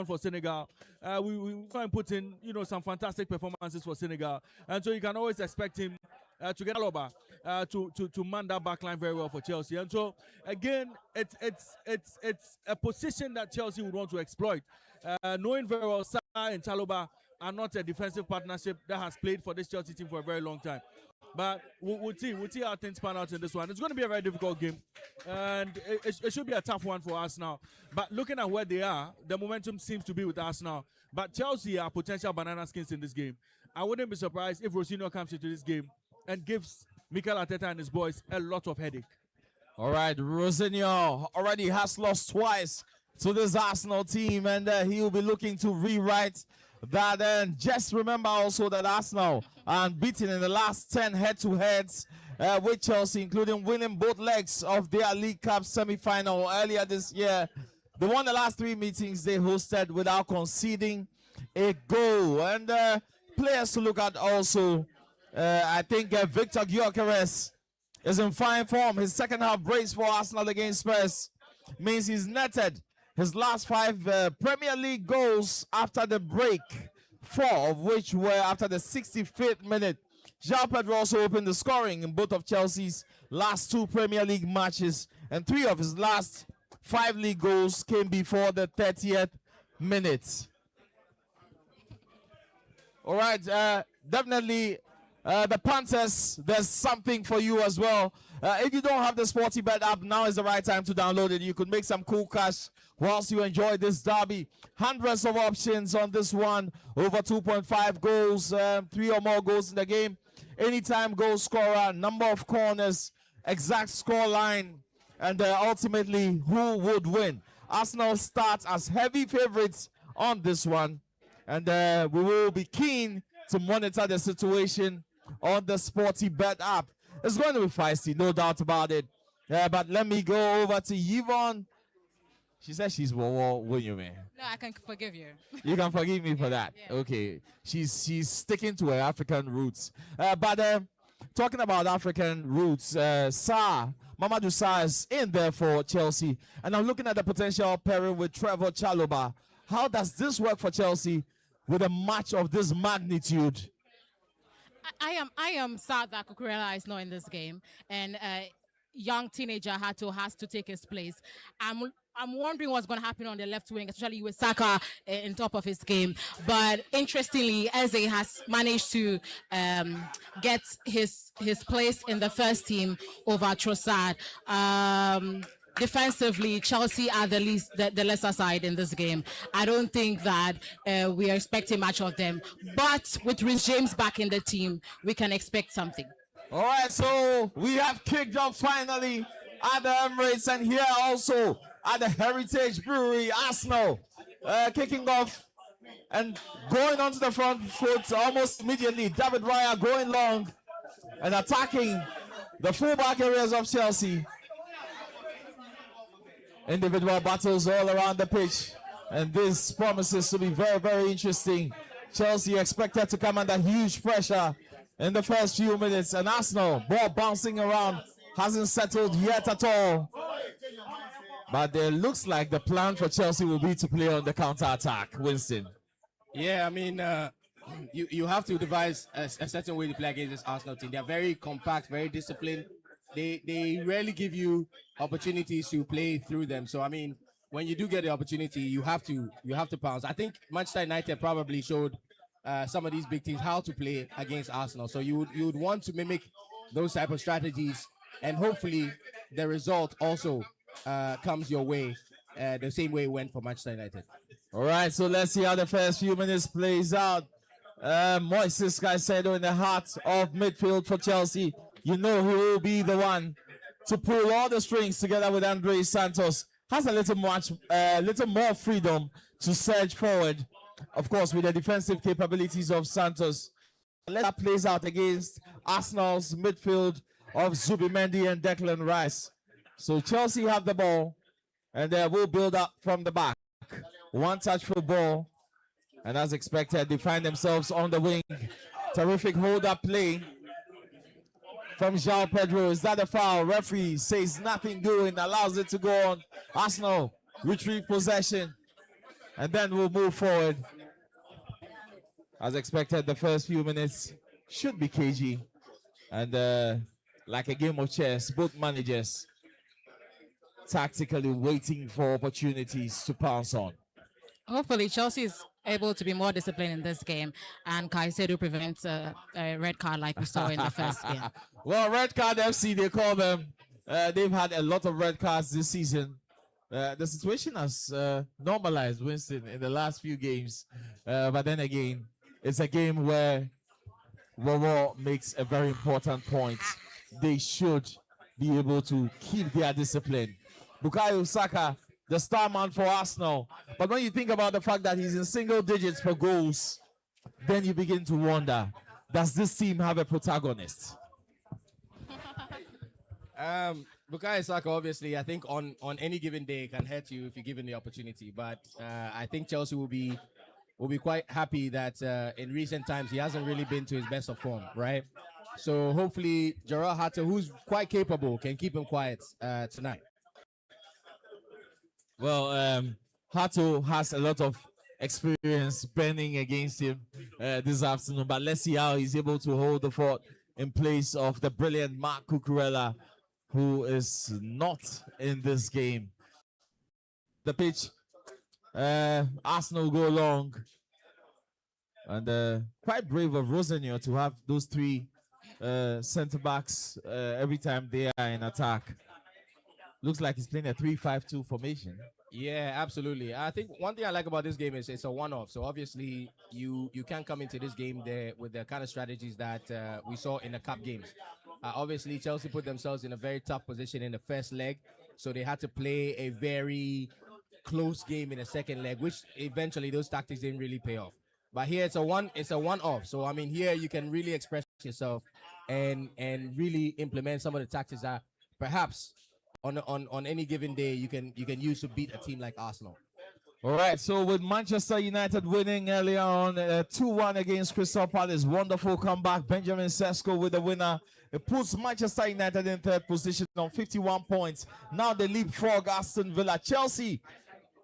for Senegal. We try and put in, some fantastic performances for Senegal, and so you can always expect him to get Aloba to man that backline very well for Chelsea. And so again, it's a position that Chelsea would want to exploit, knowing very well Salah and Chaloba are not a defensive partnership that has played for this Chelsea team for a very long time. But we'll see how things pan out in this one. It's going to be a very difficult game, and it should be a tough one for Arsenal. But looking at where they are, the momentum seems to be with Arsenal. But Chelsea are potential banana skins in this game. I wouldn't be surprised if Rosinho comes into this game and gives Mikel Arteta and his boys a lot of headache. All right, Rosinho already has lost twice to this Arsenal team, and he will be looking to rewrite that. And just remember also that Arsenal are unbeaten in the last 10 head-to-heads with Chelsea, including winning both legs of their League Cup semi-final earlier this year. They won the last 3 meetings they hosted without conceding a goal. And players to look at also, I think Victor Gyökeres is in fine form. His second half brace for Arsenal against Spurs means he's netted his last 5 Premier League goals after the break, 4 of which were after the 65th minute. João Pedro also opened the scoring in both of Chelsea's last 2 Premier League matches, and 3 of his last 5 league goals came before the 30th minute. All right, definitely the Panthers, there's something for you as well. If you don't have the SportyBet app, now is the right time to download it. You could make some cool cash whilst you enjoy this derby. Hundreds of options on this one. Over 2.5 goals, 3 or more goals in the game. Anytime goal scorer, number of corners, exact score line, and ultimately who would win. Arsenal starts as heavy favorites on this one. And we will be keen to monitor the situation on the SportyBet app. It's going to be feisty, no doubt about it. But let me go over to Yvonne. She says she's with you, man. No, I can forgive you. You can forgive me for that. Yeah. Okay. She's sticking to her African roots. But talking about African roots, Mamadou Sarr is in there for Chelsea. And I'm looking at the potential pairing with Trevor Chalobah. How does this work for Chelsea with a match of this magnitude? I am sad that Cucurella is not in this game, and young teenager has to take his place. I'm wondering what's going to happen on the left wing, especially with Saka in top of his game. But interestingly, Eze has managed to get his place in the first team over Trossard. Defensively, Chelsea are the lesser side in this game. I don't think that we are expecting much of them. But with Rhys James back in the team, we can expect something. All right, so we have kicked off finally at the Emirates, and here also at the Heritage Brewery, Arsenal kicking off and going onto the front foot almost immediately. David Raya going long and attacking the fullback areas of Chelsea. Individual battles all around the pitch, and this promises to be very, very interesting. Chelsea expected to come under huge pressure in the first few minutes, and Arsenal, ball bouncing around, hasn't settled yet at all. But it looks like the plan for Chelsea will be to play on the counter-attack. Winston. Yeah, I mean, you have to devise a certain way to play against this Arsenal team. They're very compact, very disciplined. They rarely give you opportunities to play through them. So I mean, when you do get the opportunity, you have to pounce. I think Manchester United probably showed some of these big teams how to play against Arsenal. So you would want to mimic those type of strategies, and hopefully the result also comes your way the same way it went for Manchester United. All right, so let's see how the first few minutes plays out. Moises Caicedo in the heart of midfield for Chelsea. You know he will be the one to pull all the strings together with Andre Santos. Has a little more freedom to surge forward, of course, with the defensive capabilities of Santos. Let that plays out against Arsenal's midfield of Zubimendi and Declan Rice. So Chelsea have the ball, and they will build up from the back. One touch for ball, and as expected, they find themselves on the wing. Terrific hold-up play from João Pedro. Is that a foul? Referee says nothing doing, allows it to go on. Arsenal retrieve possession. and then we'll move forward. As expected, the first few minutes should be cagey, and like a game of chess, both managers tactically waiting for opportunities to pounce on. Hopefully, Chelsea is able to be more disciplined in this game, and Caicedo prevents a red card like we saw in the first game. Well, Red Card FC, they call them. They've had a lot of red cards this season. The situation has normalized, Winston, in the last few games. But then again, it's a game where Wawa makes a very important point. They should be able to keep their discipline. Bukayo Saka, the star man for Arsenal. But when you think about the fact that he's in single digits for goals, then you begin to wonder, does this team have a protagonist? Bukayo Saka, obviously, I think on any given day can hurt you if you're given the opportunity. But I think Chelsea will be quite happy that in recent times he hasn't really been to his best of form, right? So hopefully Gerard Hatter, who's quite capable, can keep him quiet tonight. Well, Hato has a lot of experience bending against him this afternoon, but let's see how he's able to hold the fort in place of the brilliant Mark Cucurella, who is not in this game. The pitch, Arsenal go long, and quite brave of Rosenio to have those three centre backs every time they are in attack. Looks like he's playing a 3-5-2 formation. Yeah, absolutely. I think one thing I like about this game is it's a one-off. So obviously you can't come into this game there with the kind of strategies that we saw in the cup games. Obviously, Chelsea put themselves in a very tough position in the first leg, so they had to play a very close game in the second leg, which eventually those tactics didn't really pay off. But here it's a one-off. So I mean, here you can really express yourself and really implement some of the tactics that perhaps on any given day you can use to beat a team like Arsenal. All right, so with Manchester United winning earlier on 2-1 against Crystal Palace, wonderful comeback. Benjamin Sesko with the winner. It puts Manchester United in third position on 51 points. Now they leapfrog Aston Villa. Chelsea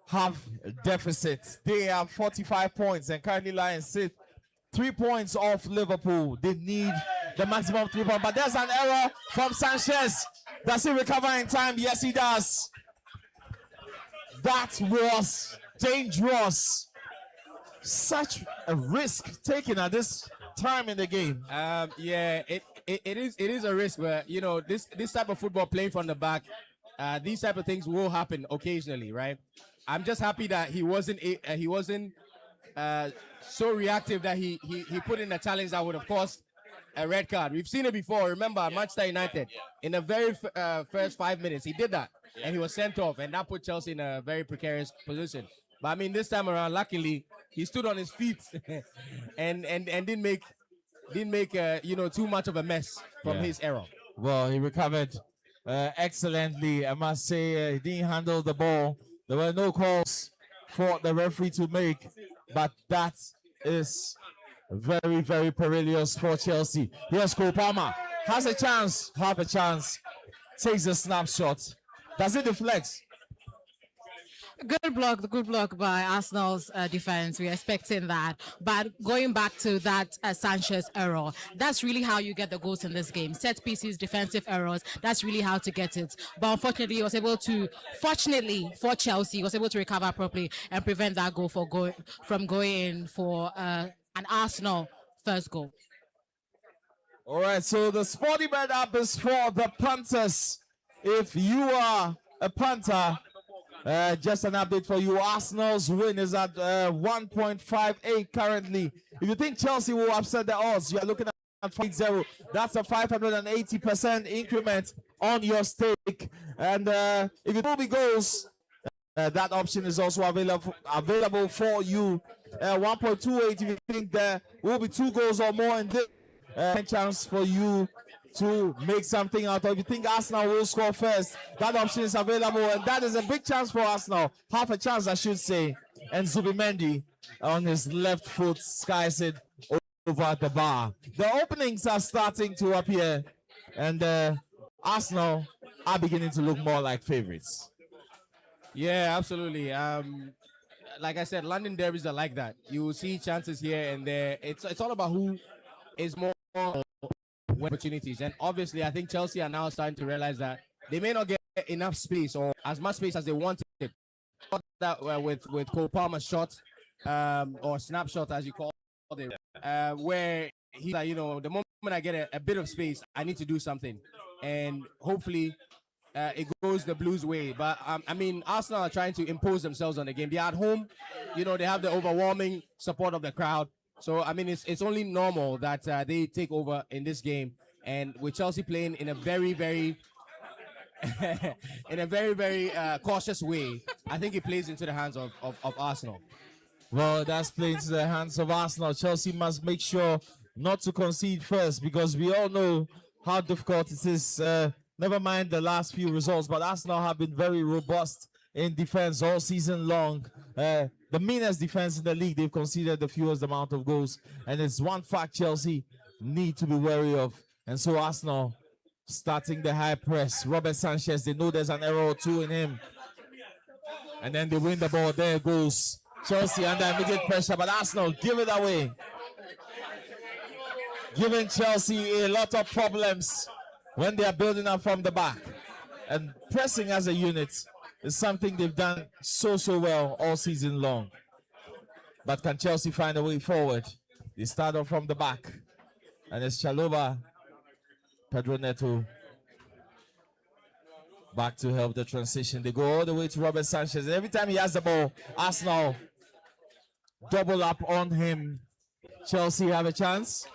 have a deficit. They have 45 points and currently lie in sixth. 3 points off Liverpool. They need the maximum 3 points. But there's an error from Sanchez. Does he recover in time? Yes, he does. That was dangerous. Such a risk taken at this time in the game. Yeah, it is a risk where, you know, this type of football, playing from the back, these type of things will happen occasionally, right? I'm just happy that he wasn't so reactive that he put in a challenge that would have caused a red card. We've seen it before. Remember, Manchester United, in the very first 5 minutes, he did that, and he was sent off, and that put Chelsea in a very precarious position. But I mean, this time around, luckily, he stood on his feet and didn't make you know, too much of a mess from his error. Well, he recovered excellently. I must say, he didn't handle the ball. There were no calls for the referee to make, but that is very, very perilous for Chelsea. Here's Cole Palmer. Has a chance, half a chance. Takes a snapshot. Does it deflect? Good block by Arsenal's defense. We're expecting that. But going back to that Sanchez error, that's really how you get the goals in this game. Set pieces, defensive errors, that's really how to get it. But unfortunately, he was able to, fortunately for Chelsea, he was able to recover properly and prevent that goal from going in for an Arsenal first goal. All right, so the Sporty Bet app is for the punters. If you are a punter, just an update for you. Arsenal's win is at 1.58 currently. If you think Chelsea will upset the odds, you are looking at 5-0. That's a 580% increment on your stake. And if it will be goals, that option is also available for you. 1.28 if you think there will be 2 goals or more in this. Chance for you to make something out of. If you think Arsenal will score first, that option is available, and that is a big chance for Arsenal. Half a chance, I should say. And Zubimendi on his left foot skies it over at the bar. The openings are starting to appear, and Arsenal are beginning to look more like favorites. Yeah, absolutely. like I said, London derbies are like that. You will see chances here and there. It's all about who is more opportunities. And obviously, I think Chelsea are now starting to realize that they may not get enough space or as much space as they wanted. That with Cole Palmer's shot or snapshot, as you call it, where he's like, the moment I get a bit of space, I need to do something. And hopefully it goes the Blues' way. But I mean, Arsenal are trying to impose themselves on the game. They're at home, they have the overwhelming support of the crowd. So I mean, it's only normal that they take over in this game. And with Chelsea playing in a very, very very cautious way, I think it plays into the hands of Arsenal. Well, that's playing into the hands of Arsenal. Chelsea must make sure not to concede first, because we all know how difficult it is. Never mind the last few results, but Arsenal have been very robust in defense all season long. The meanest defense in the league, they've conceded the fewest amount of goals. And it's one fact Chelsea need to be wary of. And so Arsenal starting the high press. Robert Sanchez, they know there's an error or two in him. And then they win the ball. There goes Chelsea under immediate pressure, but Arsenal give it away. Giving Chelsea a lot of problems when they are building up from the back. And pressing as a unit is something they've done so well all season long. But can Chelsea find a way forward? They start off from the back. And it's Chalobah, Pedro Neto back to help the transition. They go all the way to Robert Sanchez. And every time he has the ball, Arsenal double up on him. Chelsea have a chance,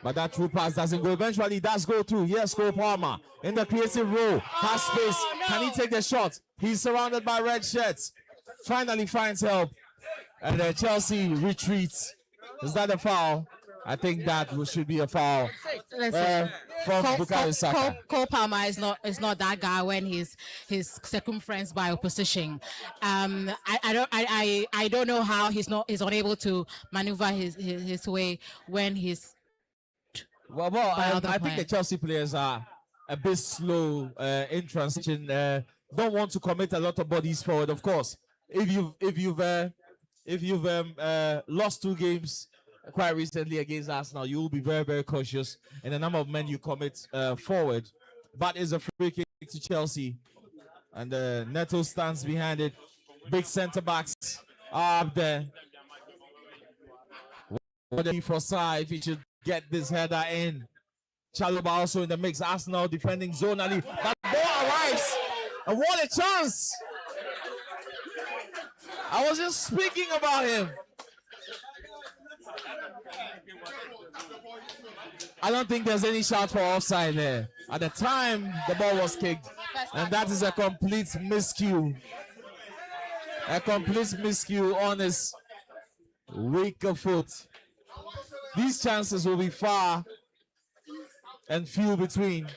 but that through pass doesn't go. Eventually, it does go through. Yes, Cole Palmer in the creative role. Has space. Can he take the shot? He's surrounded by red shirts. Finally finds help. And then Chelsea retreats. Is that a foul? I think that should be a foul from Bukayo Saka. Cole Palmer is not that guy when he's circumferenced by opposition. I don't know how he's unable to maneuver his way when he's. Well, I think the Chelsea players are a bit slow in transition. Don't want to commit a lot of bodies forward. Of course, if you've lost 2 games quite recently against Arsenal, you will be very cautious in the number of men you commit forward. But it's a free kick to Chelsea, and Neto stands behind it. Big centre backs are up there. What do you foresee if he should get this header in? Chalobah also in the mix. Arsenal defending zonally. That ball arrives, and what a chance! I was just speaking about him. I don't think there's any shout for offside there. At the time, the ball was kicked, and that is a complete miscue. A complete miscue on his weaker foot. These chances will be far and few between.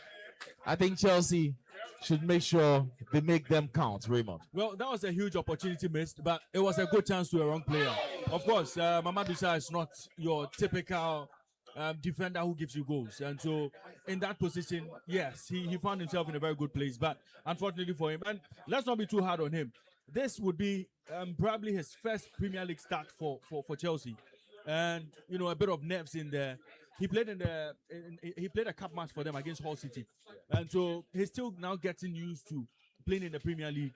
I think Chelsea should make sure they make them count, Raymond. Well, that was a huge opportunity missed, but it was a good chance to a wrong player. Of course, Mamadou Sarr is not your typical defender who gives you goals. And so in that position, yes, he found himself in a very good place. But unfortunately for him, and let's not be too hard on him, this would be probably his first Premier League start for Chelsea. And, a bit of nerves in there. He played he played a cup match for them against Hull City. And so he's still now getting used to playing in the Premier League.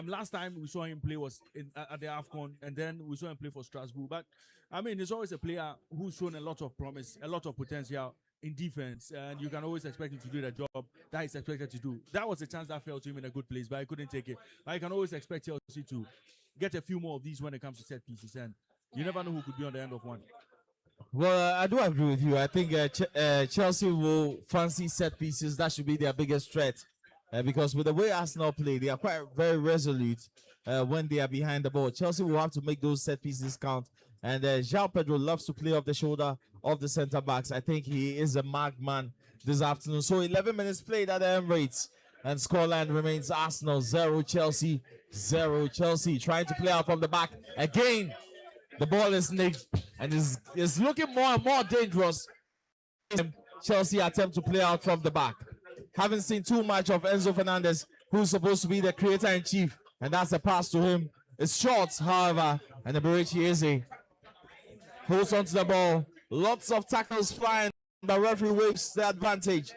Last time we saw him play was at the AFCON, and then we saw him play for Strasbourg. But, I mean, he's always a player who's shown a lot of promise, a lot of potential in defense, and you can always expect him to do the job that he's expected to do. That was a chance that fell to him in a good place, but I couldn't take it. But you can always expect Chelsea to get a few more of these when it comes to set pieces, and you never know who could be on the end of one. Well, I do agree with you. I think Chelsea will fancy set pieces. That should be their biggest threat. Because with the way Arsenal play, they are quite very resolute when they are behind the ball. Chelsea will have to make those set pieces count. And João Pedro loves to play off the shoulder of the centre backs. I think he is a marked man this afternoon. So 11 minutes played at the Emirates. And scoreline remains Arsenal 0, Chelsea 0. Chelsea trying to play out from the back again. The ball is nicked and is looking more and more dangerous. Chelsea attempt to play out from the back. Haven't seen too much of Enzo Fernandez, who's supposed to be the creator-in-chief, and that's a pass to him. It's short, however, and the Berichi Eze holds onto the ball. Lots of tackles flying, but referee waves the advantage.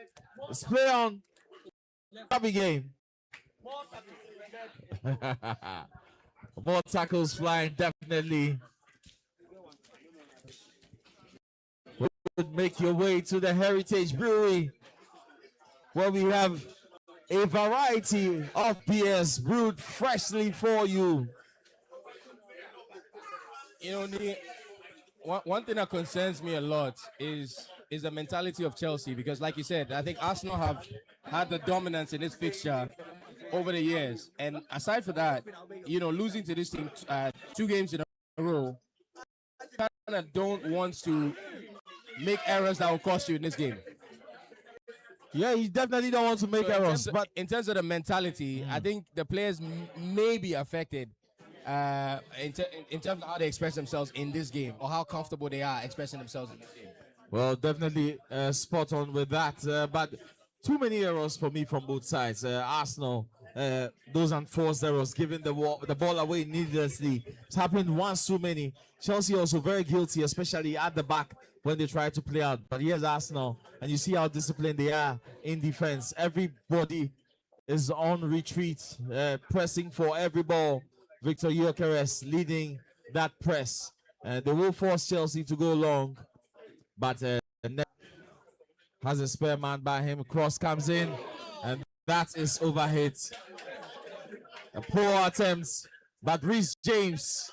Let's play on. Happy game. More tackles flying, definitely. Would make your way to the Heritage Brewery, where we have a variety of beers brewed freshly for you. You know, one thing that concerns me a lot is the mentality of Chelsea, because like you said, I think Arsenal have had the dominance in this fixture over the years, and aside from that, you know, losing to this team 2 games in a row, kind of don't want to make errors that will cost you in this game. Yeah, you definitely don't want to make errors, but in terms of the mentality, I think the players may be affected in terms of how they express themselves in this game, or how comfortable they are expressing themselves in this game. well, definitely spot on with that. But too many errors for me from both sides. Arsenal, those unforced errors, giving the ball away needlessly. It's happened once too many. Chelsea also very guilty, especially at the back when they try to play out. But here's Arsenal, and you see how disciplined they are in defense. Everybody is on retreat, pressing for every ball. Victor Gyökeres leading that press. They will force Chelsea to go long, but has a spare man by him. Cross comes in, and that is overhit. A poor attempt, but Reece James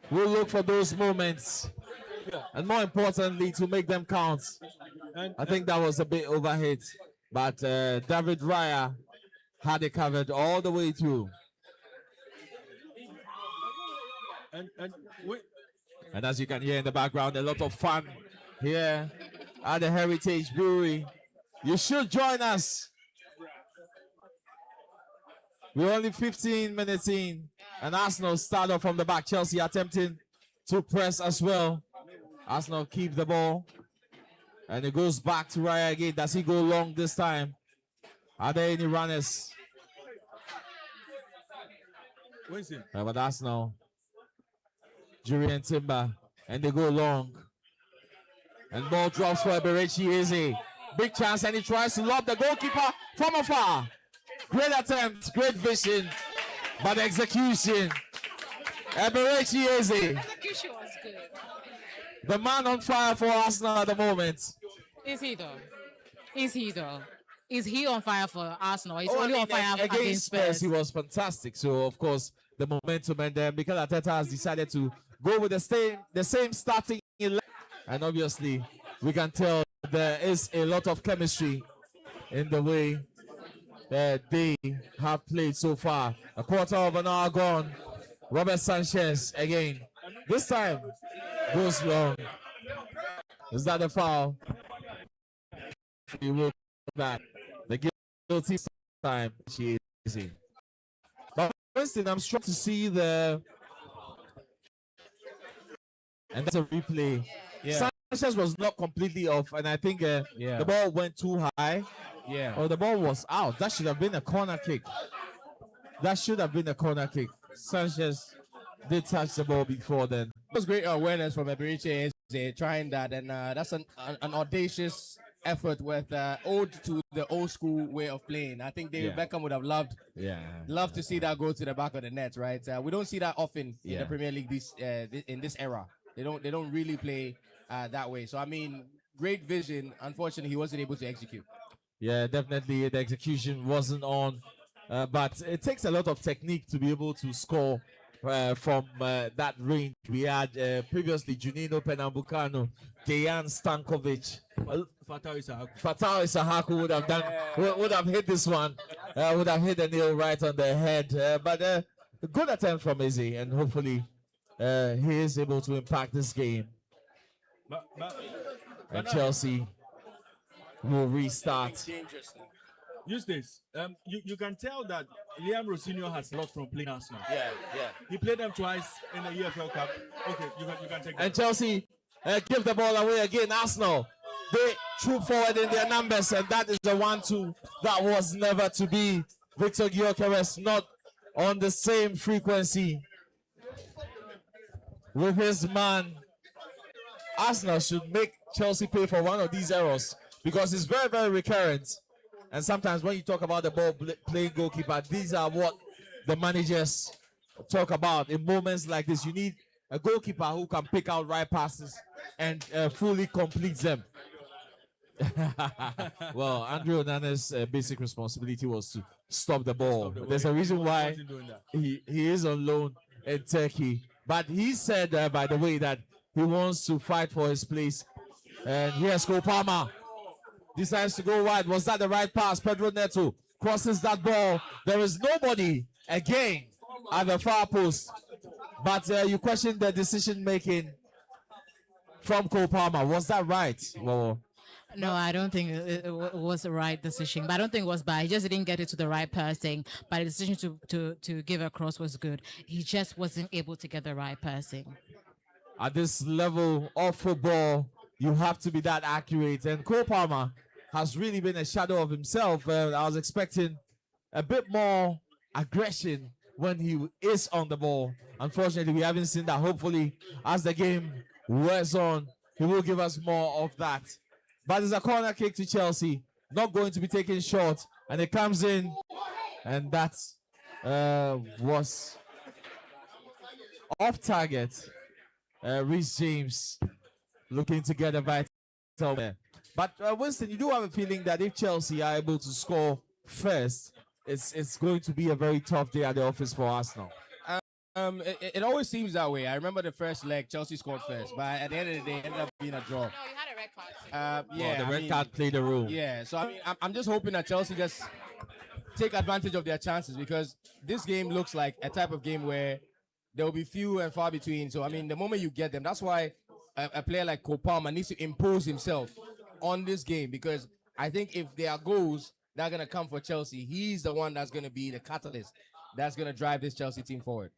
will look for those moments, and more importantly, to make them count. I think that was a bit overhit, but David Raya had it covered all the way through. And as you can hear in the background, a lot of fun here at the Heritage Brewery. You should join us. We're only 15 minutes in, and Arsenal start off from the back. Chelsea attempting to press as well. Arsenal keep the ball, and it goes back to Raya again. Does he go long this time? Are there any runners? But Arsenal, Julian Timber, and they go long. And ball drops for Berichi Eze. Big chance, and he tries to lob the goalkeeper from afar. Great attempt, great vision, but execution. Berichi Eze, Execution was good. the man on fire for Arsenal at the moment. Is he though? Is he though? Is he on fire for Arsenal? He's only on fire against Spurs. He was fantastic. So of course the momentum, and then Mikel Arteta has decided to go with the same starting 11. And obviously we can tell there is a lot of chemistry in the way that they have played so far. A quarter of an hour gone. Robert Sanchez again. This time goes long. Is that a foul? He will back. The guilty time. She is. But Winston, I'm struck to see the, and that's a replay. Yeah. Sanchez was not completely off, and I think the ball went too high. Yeah. Or the ball was out. That should have been a corner kick. That should have been a corner kick. Sanchez did touch the ball before then. It was great awareness from Berichi Eze trying that, and that's an audacious effort with ode to the old school way of playing. I think David Beckham would have loved to see that go to the back of the net, right? We don't see that often in the Premier League in this era. They don't really play that way. So I mean, great vision. Unfortunately, he wasn't able to execute. Yeah, definitely the execution wasn't on, but it takes a lot of technique to be able to score from that range. We had previously Juninho Pernambucano, Dejan Stankovic, Fatal Isahaku would have hit this one, would have hit the nail right on the head. But a good attempt from Izzy, and hopefully he is able to impact this game. And Chelsea will restart. Use this. You can tell that Liam Rosinho has lost from playing Arsenal. Yeah. He played them twice in the EFL Cup. Okay, you can take that. And Chelsea give the ball away again. Arsenal, they troop forward in their numbers, and that is the 1-2 that was never to be. Victor Gyökeres not on the same frequency with his man. Arsenal should make Chelsea pay for one of these errors because it's very, very recurrent. And sometimes when you talk about the ball playing goalkeeper, these are what the managers talk about. In moments like this, you need a goalkeeper who can pick out right passes and fully complete them. Well, Andrew Onana's basic responsibility was to stop the ball. There's a reason why he is on loan in Turkey. But he said, by the way, that he wants to fight for his place. And here's Kopama. Decides to go wide. Was that the right pass? Pedro Neto crosses that ball. There is nobody again at the far post. But you question the decision making from Kopama. Was that right? Well, no, I don't think it was the right decision. But I don't think it was bad. He just didn't get it to the right person. But the decision to give a cross was good. He just wasn't able to get the right person. At this level of football, you have to be that accurate. And Kopama has really been a shadow of himself. I was expecting a bit more aggression when he is on the ball. Unfortunately, we haven't seen that. Hopefully, as the game wears on, he will give us more of that. But it's a corner kick to Chelsea, not going to be taken short, and it comes in, and that was off target. Reece James looking to get a vital man. But Winston, you do have a feeling that if Chelsea are able to score first, it's going to be a very tough day at the office for Arsenal. It always seems that way. I remember the first leg, Chelsea scored first, but at the end of the day, it ended up being a draw. No, you had a red card. Yeah, the red card played a role. Yeah, so I mean, I'm just hoping that Chelsea just take advantage of their chances because this game looks like a type of game where there will be few and far between. So I mean, the moment you get them, that's why a player like Kopama needs to impose himself on this game because I think if there are goals that are gonna come for Chelsea, he's the one that's gonna be the catalyst that's gonna drive this Chelsea team forward.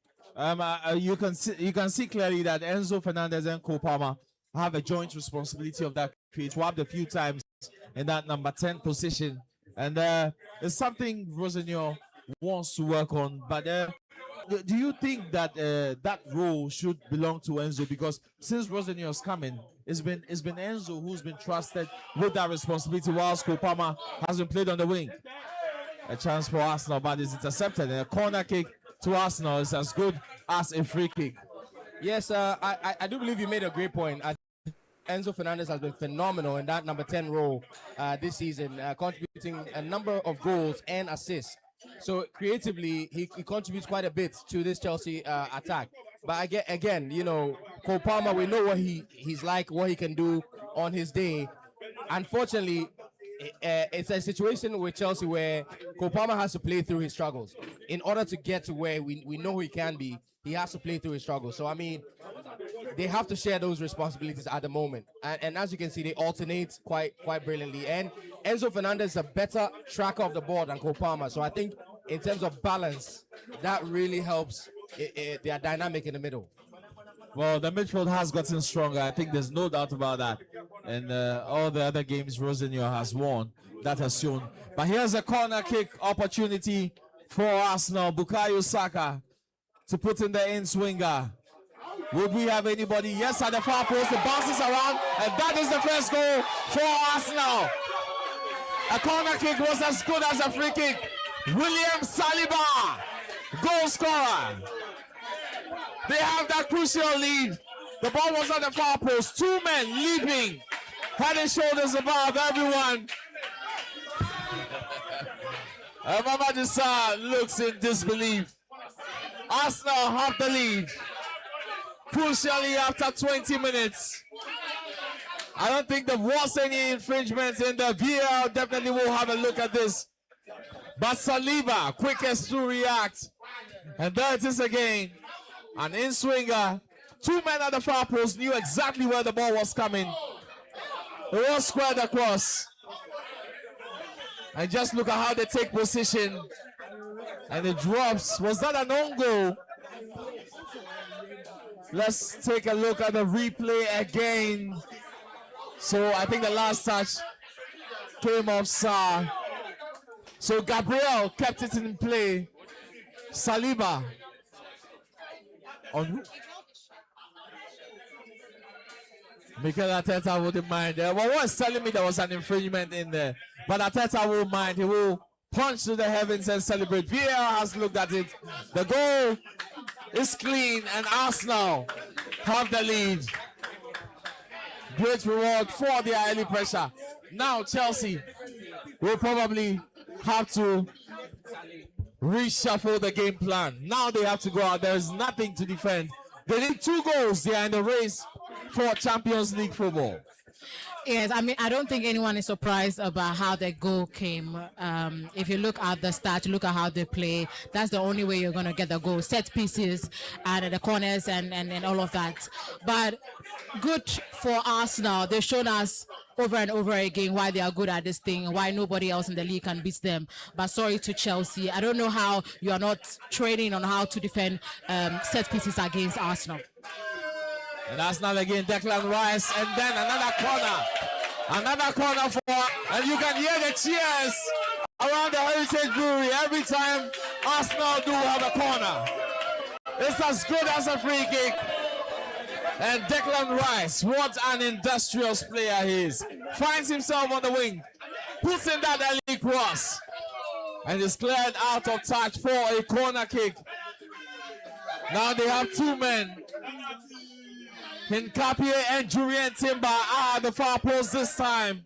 You can see clearly that Enzo Fernandez and Kopama have a joint responsibility of that create. Swapped a few times in that number 10 position, and it's something Rosenio wants to work on. But do you think that that role should belong to Enzo? Because since Rosenio's coming, it's been Enzo who's been trusted with that responsibility, whilst Kopama has been played on the wing. A chance for Arsenal, but it's intercepted, and a corner kick to Arsenal is as good as a free kick. Yes, I do believe you made a great point. Enzo Fernandez has been phenomenal in that number 10 role this season, contributing a number of goals and assists. So creatively, he contributes quite a bit to this Chelsea attack. But again, you know, Kopama, we know what he's like, what he can do on his day. Unfortunately, it's a situation with Chelsea where Kopama has to play through his struggles. In order to get to where we know he can be, he has to play through his struggles. So, I mean, they have to share those responsibilities at the moment. And as you can see, they alternate quite brilliantly. And Enzo Fernandez is a better tracker of the ball than Kopama. So I think in terms of balance, that really helps their dynamic in the middle. Well, the midfield has gotten stronger. I think there's no doubt about that. And all the other games Rosenio has won, that has shown. But here's a corner kick opportunity for Arsenal. Bukayo Saka to put in the in-swinger. Would we have anybody? Yes, at the far post. It bounces around. And that is the first goal for Arsenal. A corner kick was as good as a free kick. William Saliba, goal scorer. They have that crucial lead. The ball was at the far post. Two men leaping, head and shoulders above everyone. Mamadou Sarr looks in disbelief. Arsenal have the lead. Crucially, after 20 minutes. I don't think there was any infringement in the VAR. Definitely will have a look at this. But Saliba, quickest to react. And there it is again. An in-swinger. Two men at the far post knew exactly where the ball was coming. It was squared across. And just look at how they take position. And it drops. Was that an own goal? Let's take a look at the replay again. So I think the last touch came off Sarr. So Gabriel kept it in play. Saliba. On who? Mikel Arteta wouldn't mind. Well, was telling me there was an infringement in there, but Arteta won't mind. He will punch to the heavens and celebrate. VAR has looked at it. The goal is clean, and Arsenal have the lead. Great reward for the early pressure. Now Chelsea will probably have to reshuffle the game plan. Now they have to go out. There is nothing to defend. They need 2 goals. They are in the race for Champions League football. Yes, I mean, I don't think anyone is surprised about how the goal came. If you look at the stats, look at how they play, that's the only way you're going to get the goal. Set pieces and the corners and all of that. But good for Arsenal. They've shown us over and over again why they are good at this thing, why nobody else in the league can beat them. But sorry to Chelsea. I don't know how you are not training on how to defend set pieces against Arsenal. And Arsenal again, Declan Rice, and then another corner. Another corner for, and you can hear the cheers around the Heritage Brewery every time Arsenal do have a corner. It's as good as a free kick. And Declan Rice, what an industrious player he is. Finds himself on the wing, puts in that early cross, and is cleared out of touch for a corner kick. Now they have 2 men. Hincapie and Jurien Timber are the far post this time.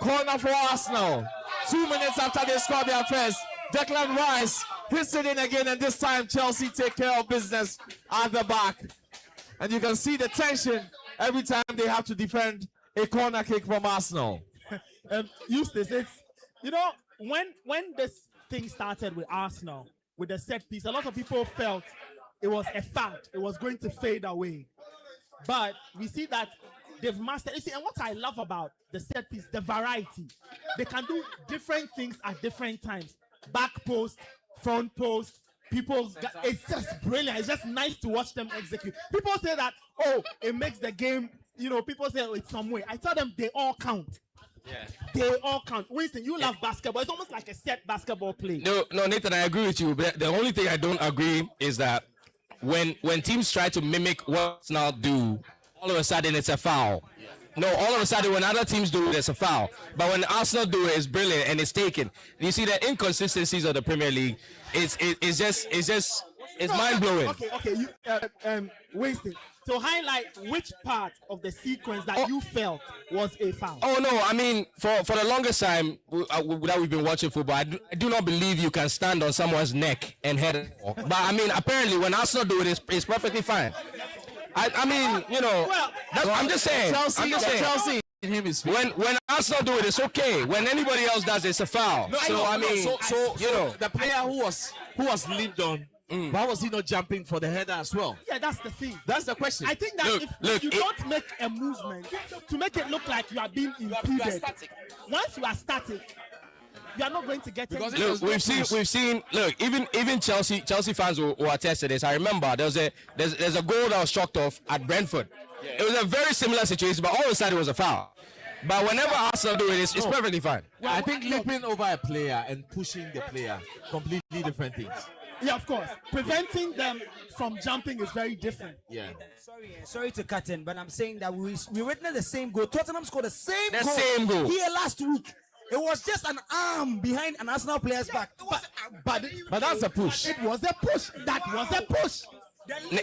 Corner for Arsenal. 2 minutes after they scored their first. Declan Rice hits it in again, and this time Chelsea take care of business at the back. And you can see the tension every time they have to defend a corner kick from Arsenal. Eustace, it's, you know, when this thing started with Arsenal, with the set piece, a lot of people felt it was a fact. It was going to fade away. But we see that they've mastered. You see, and what I love about the set piece, the variety. They can do different things at different times. Back post, front post. It's just brilliant. It's just nice to watch them execute. People say that, oh, it makes the game, you know, people say, oh, it's some way. I tell them they all count. Yeah. They all count. Winston, you love basketball. It's almost like a set basketball play. No, Nathan, I agree with you. But the only thing I don't agree is that when teams try to mimic what Arsenal do, all of a sudden it's a foul. No, all of a sudden when other teams do it, it's a foul. But when Arsenal do it, it's brilliant and it's taken. You see the inconsistencies of the Premier League. It's mind blowing. Okay. Winston. So highlight which part of the sequence that you felt was a foul. Oh no, I mean for the longest time that we've been watching football, I do not believe you can stand on someone's neck and head. But I mean, apparently when Arsenal do it, it's perfectly fine. I mean, you know, I'm just saying. Chelsea in him is when Arsenal do it, it's okay. When anybody else does it, it's a foul. No, so I mean, you know, the player who was leaned on. Why was he not jumping for the header as well? Yeah, that's the thing. That's the question. I think that if you don't make a movement to make it look like you are being impeded, once you are static, you are not going to get it. Look, we've seen. Look, even Chelsea fans will attest to this. I remember there's a goal that was chalked off at Brentford. Yeah. It was a very similar situation, but all of a sudden it was a foul. But whenever Arsenal do it, it's perfectly fine. Well, I think leaping over a player and pushing the player, completely different things. Yeah, of course. Preventing them from jumping is very different. Yeah. Sorry to cut in, but I'm saying that we witnessed the same goal. Tottenham scored the same goal here last week. It was just an arm behind an Arsenal player's back. But that's a push. It was a push. That was a push.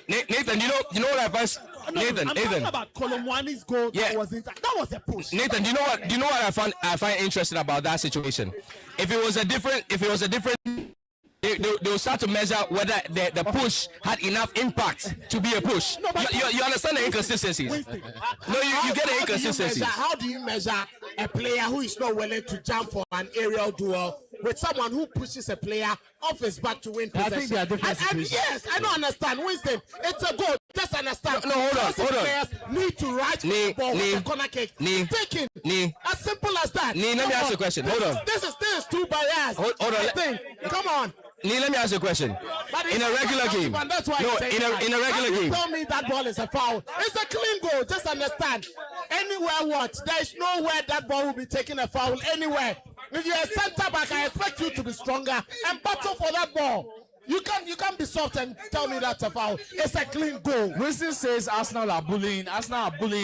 Nathan, you know what I find? Nathan, I'm talking about Kolomwani's goal. Yeah. That was a push. Nathan, do you know what I find interesting about that situation? If it was a different they'll start to measure whether the push had enough impact to be a push. No, you understand the inconsistencies? No, you get the inconsistencies. How do you measure a player who is not willing to jump for an aerial duel with someone who pushes a player off his back to win possession? I think they are different. Yes, I don't understand. Winston, it's a goal. Just understand. No, hold on. Players need to right the ball with a corner kick. Taking. As simple as that. Let me ask you a question. Hold on. This is too biased. Hold on. Come on. Let me ask you a question. In a regular game, in a regular game, tell me that ball is a foul. It's a clean goal. Just understand. Anywhere there is nowhere that ball will be taking a foul anywhere. If you're a centre back, I expect you to be stronger and battle for that ball. You can't be soft and tell me that's a foul. It's a clean goal. Winston says Arsenal are bullying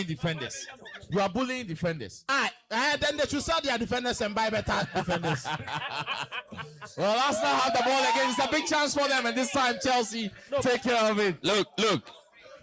defenders. You are bullying defenders. Then they should sell their defenders and buy better defenders. Well, Arsenal have the ball again. It's a big chance for them, and this time Chelsea take care of it. Look,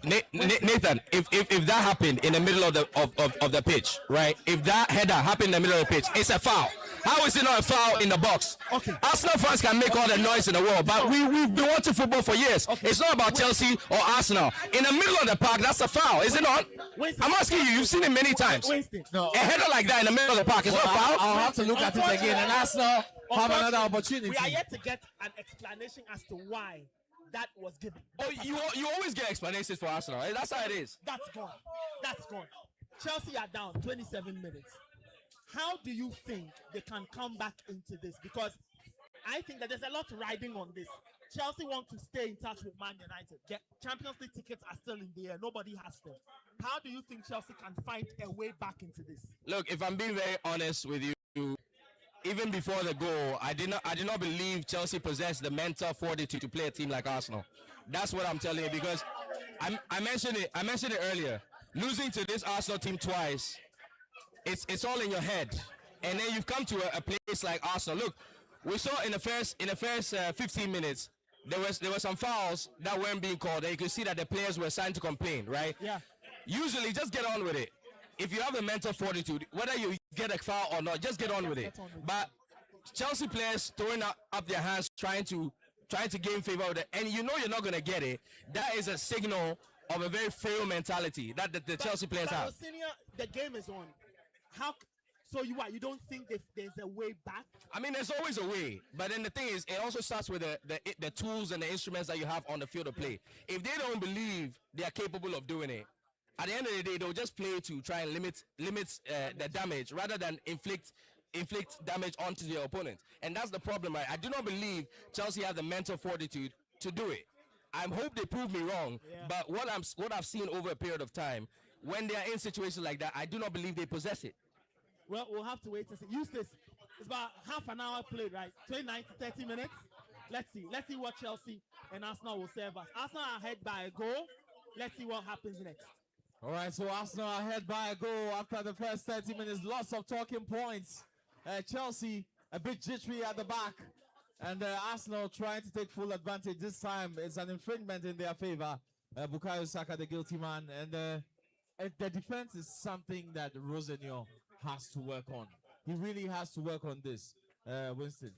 Nathan. If that happened in the middle of the pitch, right? If that header happened in the middle of the pitch, it's a foul. How is it not a foul in the box? Okay. Arsenal fans can make all the noise in the world, but we've been watching football for years. Okay. It's not about Chelsea or Arsenal. In the middle of the park, that's a foul, is it not? Winston. I'm asking you. You've seen it many times. Winston. No. A header like that in the middle of the park is not a foul. I'll have to look at it again, and Arsenal have another opportunity. We are yet to get an explanation as to why that was given. Oh, you always get explanations for Arsenal. That's how it is. That's gone. That's gone. Chelsea are down 27 minutes. How do you think they can come back into this? Because I think that there's a lot riding on this. Chelsea want to stay in touch with Man United. The Champions League tickets are still in the air. Nobody has them. How do you think Chelsea can find a way back into this? Look, if I'm being very honest with you, even before the goal, I did not believe Chelsea possessed the mental fortitude to play a team like Arsenal. That's what I'm telling you, because I mentioned it earlier. Losing to this Arsenal team twice, it's all in your head, and then you've come to a place like Arsenal. Look, we saw in the first 15 minutes there were some fouls that weren't being called, and you could see that the players were starting to complain, right? Yeah. Usually, just get on with it. If you have the mental fortitude, whether you get a foul or not, just get on with it. But Chelsea players throwing up their hands, trying to gain favor with it, and you know you're not going to get it. That is a signal of a very frail mentality that the Chelsea players have. Senior, the game is on. So you don't think there's a way back? I mean, there's always a way, but then the thing is, it also starts with the tools and the instruments that you have on the field of play. If they don't believe they are capable of doing it, at the end of the day, they'll just play to try and limit the damage rather than inflict damage onto their opponent. And that's the problem, right? I do not believe Chelsea have the mental fortitude to do it. I hope they prove me wrong, but what I've seen over a period of time, when they are in situations like that, I do not believe they possess it. Well, we'll have to wait and see. Eustace, it's about half an hour played, right? 29 to 30 minutes. Let's see what Chelsea and Arsenal will serve us. Arsenal are ahead by a goal. Let's see what happens next. All right, so Arsenal are ahead by a goal after the first 30 minutes. Lots of talking points. Chelsea a bit jittery at the back, and Arsenal trying to take full advantage. This time it's an infringement in their favor. Bukayo Saka, the guilty man, and the defense is something that Rosenio has to work on. He really has to work on this, Winston.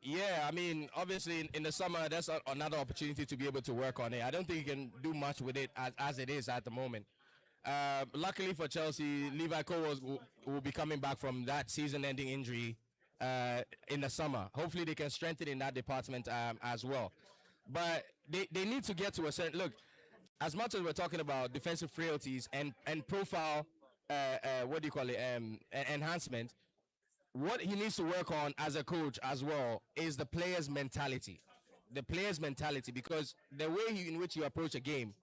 Yeah, I mean, obviously in the summer, that's another opportunity to be able to work on it. I don't think you can do much with it as it is at the moment. Luckily for Chelsea, Levi Cole will be coming back from that season-ending injury in the summer. Hopefully they can strengthen in that department as well. But they need to get to a certain... Look, as much as we're talking about defensive frailties and profile... enhancement. What he needs to work on as a coach as well is the player's mentality. The player's mentality, because the way in which you approach a game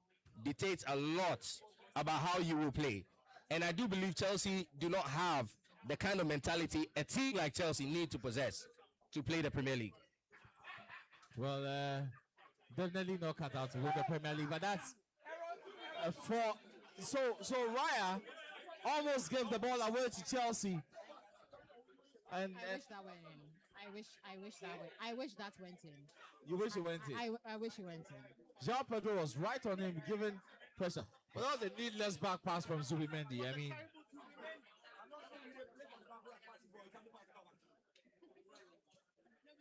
dictates a lot about how you will play. And I do believe Chelsea do not have the kind of mentality a team like Chelsea need to possess to play the Premier League. Well, definitely not cut out to win the Premier League, but that's so Raya almost gave the ball away to Chelsea. And I wish that went in. I wish that went. I wish that went in. You wish it went in. I wish it went in. Jean Pedro was right on him, given pressure. But that was a needless back pass from Zubimendi. I mean,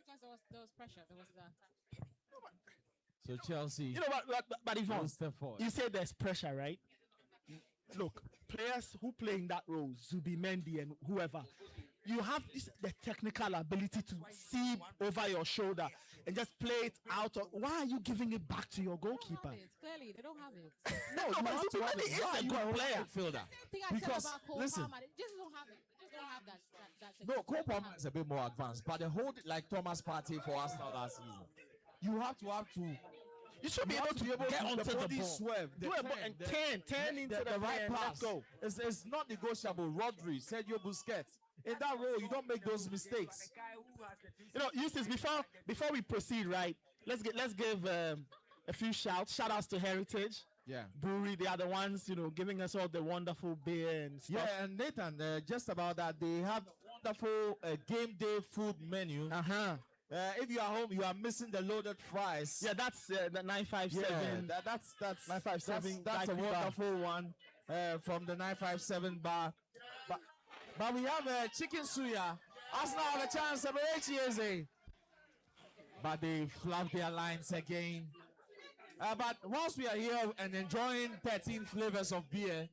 No, because there was pressure. There was that. so Chelsea. You know what, but Yvonne, will step forward. you say there's pressure, right? Look, players who play in that role, Zubimendi and whoever, you have the technical ability to see over your shoulder and just play it out. Why are you giving it back to your goalkeeper? Clearly, they don't have it. No, you have to have it. Why It's a you good are player. midfielder? Thing I said Because, about Cole listen. Palmer, they just don't have it. They just don't have that. No, Cole Palmer is a bit more advanced, but the whole like Thomas Partey for Arsenal last season, you have to. You should be You able have to to get onto the body ball. swerve, Do the a ball and turn into the right pass. pass. Let's go. It's not negotiable. Rodri, Sergio Busquets. In that role, you don't make those mistakes. You know, Eustace, before we proceed, right? let's give a few shout outs to Heritage. Yeah. Brewery, they are the ones, giving us all the wonderful beer and stuff. Yeah, and Nathan, just about that, they have wonderful game day food menu. If you are home, you are missing the loaded fries. Yeah, that's the 957. Yeah, that's 957. That's a wonderful one from the 957 bar. But we have chicken suya. Arsenal have a chance of 8 years. But they flubbed their lines again. But whilst we are here and enjoying 13 flavors of beer,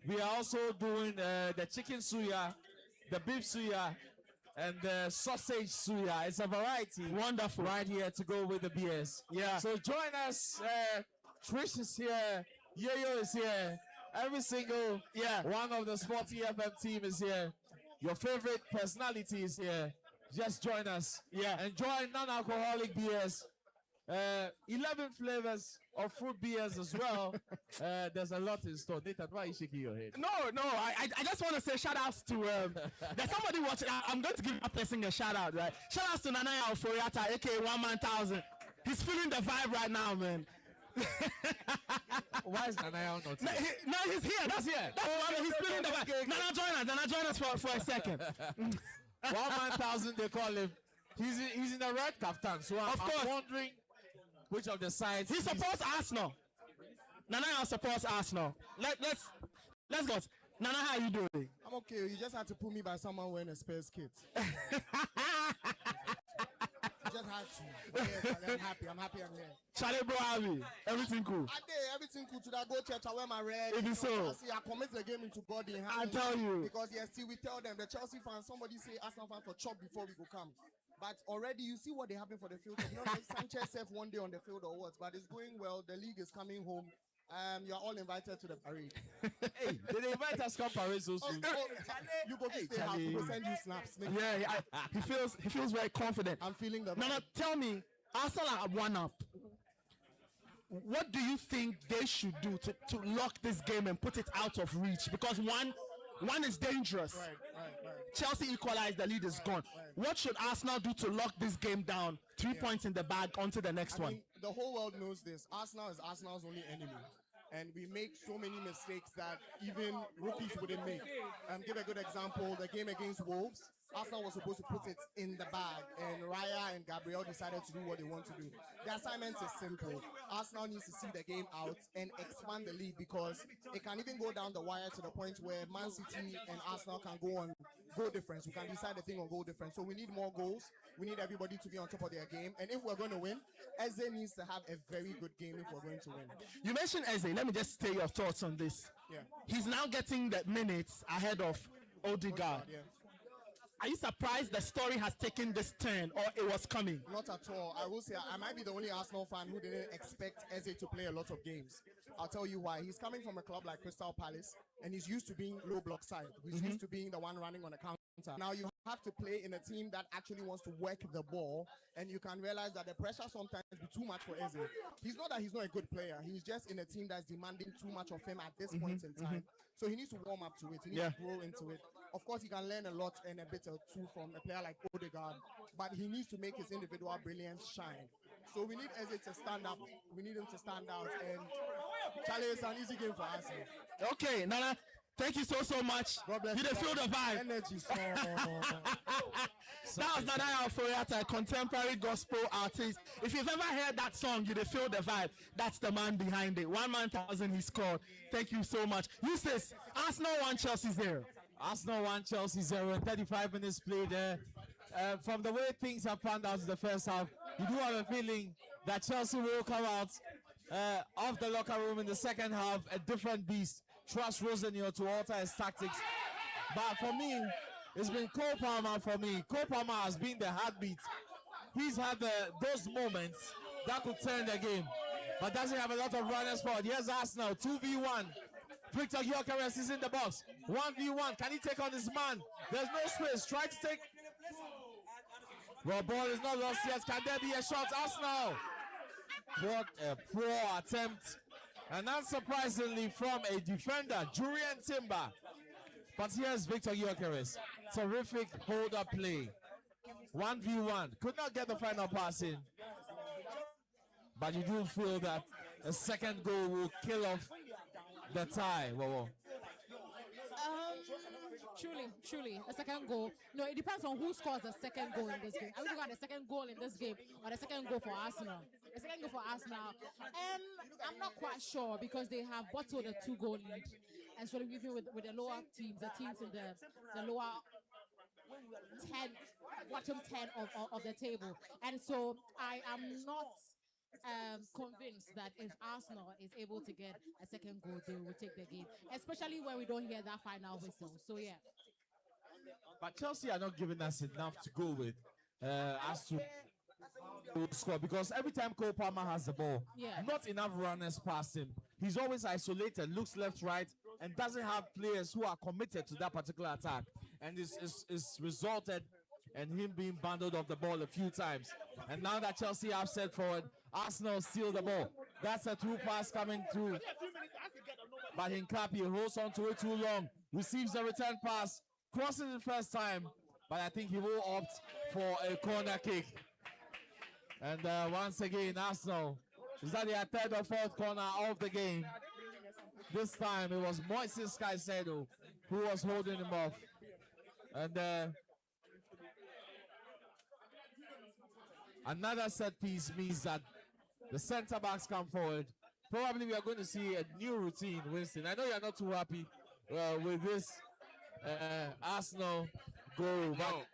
we are also doing the chicken suya, the beef suya, and the sausage suya. It's a variety. Wonderful. Right here to go with the beers. Yeah. So join us. Trish is here. Yo is here. Every single one of the Sporty FM team is here. Your favorite personality is here. Just join us. Yeah. Enjoy non-alcoholic beers. 11 flavors of fruit beers as well. There's a lot in store. Nathan, why are you shaking your head? No, I just want to say shout outs to there's somebody watching. I'm going to give that person a shout out, right? Shout outs to Nanaya Oforiata, aka 1,000. He's feeling the vibe right now, man. Why is Nanaya not No, here? he's here. That's here. He's feeling the vibe. Nana, join us for a second. 1,000 they call him. He's in the red kaftan. So Of course. I'm wondering which of the sides He supports Arsenal. Nana supports Arsenal. Let's go. Nana, how you doing? I'm okay. You just had to put me by someone wearing a Spurs kit. Just had to. Yes, I'm happy. I'm here. Charlie bro, Abby, everything cool. I did everything cool. Today I go church. I wear my red. It is so. I commit the game into God in hand. I tell you. Because yes, see, we tell them the Chelsea fans. Somebody say Arsenal fans for chop before we go come. But already you see what they having for the field. You know, like Sanchez said one day on the field or what. But it's going well. The league is coming home. You're all invited to the parade. Hey, did they invite us come parade so soon? You go to stay house. We will send you snaps. He feels very confident. I'm feeling the. Nana, tell me, Arsenal are 1-up. What do you think they should do to lock this game and put it out of reach? Because one is dangerous. Right. Chelsea equalized, the lead is gone. What should Arsenal do to lock this game down? 3 points in the bag, onto the next one. Mean, the whole world knows this. Arsenal is Arsenal's only enemy. And we make so many mistakes that even rookies wouldn't make. Give a good example, the game against Wolves. Arsenal was supposed to put it in the bag, and Raya and Gabriel decided to do what they want to do. The assignment is simple. Arsenal needs to see the game out and expand the lead, because it can even go down the wire to the point where Man City and Arsenal can go on goal difference. We can decide the thing on goal difference. So we need more goals. We need everybody to be on top of their game. And if we're going to win, Eze needs to have a very good game if we're going to win. You mentioned Eze. Let me just say your thoughts on this. Yeah. He's now getting the minutes ahead of Odegaard. Yeah. Are you surprised the story has taken this turn, or it was coming? Not at all. I will say I might be the only Arsenal fan who didn't expect Eze to play a lot of games. I'll tell you why. He's coming from a club like Crystal Palace, and he's used to being low block side. He's used to being the one running on the counter. Now you have to play in a team that actually wants to work the ball, and you can realize that the pressure sometimes be too much for Eze. He's not that he's not a good player. He's just in a team that's demanding too much of him at this point in time. So he needs to warm up to it. He needs to grow into it. Of course, he can learn a lot and a bit or two from a player like Odegaard, but he needs to make his individual brilliance shine. So we need Eze to stand up. We need him to stand out. And Charlie, it's an easy game for us. Okay, Nana, thank you so much. God bless you. You Feel the vibe. Energy. That was Nana Alforiata, a contemporary gospel artist. If you've ever heard that song, you feel the vibe. That's the man behind it. 1,000 he scored. Thank you so much. Eustace, Arsenal 1, Chelsea 0. Arsenal 1, Chelsea 0, and 35 minutes played there. From the way things have panned out in the first half, you do have a feeling that Chelsea will come out of the locker room in the second half a different beast. Trust Rosenio to alter his tactics. But for me, it's been Cole Palmer for me. Cole Palmer has been the heartbeat. He's had those moments that could turn the game, but doesn't have a lot of runners forward. Here's Arsenal, 2v1. Victor Gyökeres is in the box. 1v1. Can he take on this man? There's no space. Try to take. Well, ball is not lost yet. Can there be a shot? Arsenal. What a poor attempt. And unsurprisingly from a defender, Julian Timber. But here's Victor Gyökeres. Terrific hold-up play. 1v1. Could not get the final pass in. but you do feel that a second goal will kill off the tie. Wow. Truly, a second goal. No, it depends on who scores the second goal in this game. Are we looking at the second goal in this game or the second goal for Arsenal? The second goal for Arsenal. I'm not quite sure because they have bottled a 2-goal lead. And so even with the lower teams, the teams in the lower 10, bottom 10 of the table. And so I am not convinced that if Arsenal is able to get a second goal, they will take the game, especially when we don't hear that final whistle. So yeah. But Chelsea are not giving us enough to go with as to score, because every time Cole Palmer has the ball, not enough runners past him. He's always isolated, looks left, right, and doesn't have players who are committed to that particular attack. And it's resulted in him being bundled off the ball a few times. And now that Chelsea have set forward, Arsenal steal the ball. That's a through pass coming through. But Hincapié holds on to it too long. Receives the return pass. Crosses it first time. But I think he will opt for a corner kick. And once again, Arsenal is at their third or fourth corner of the game. This time it was Moises Caicedo who was holding him off. And another set piece means that the center backs come forward. Probably we are going to see a new routine, Winston. I know you're not too happy with this Arsenal goal. But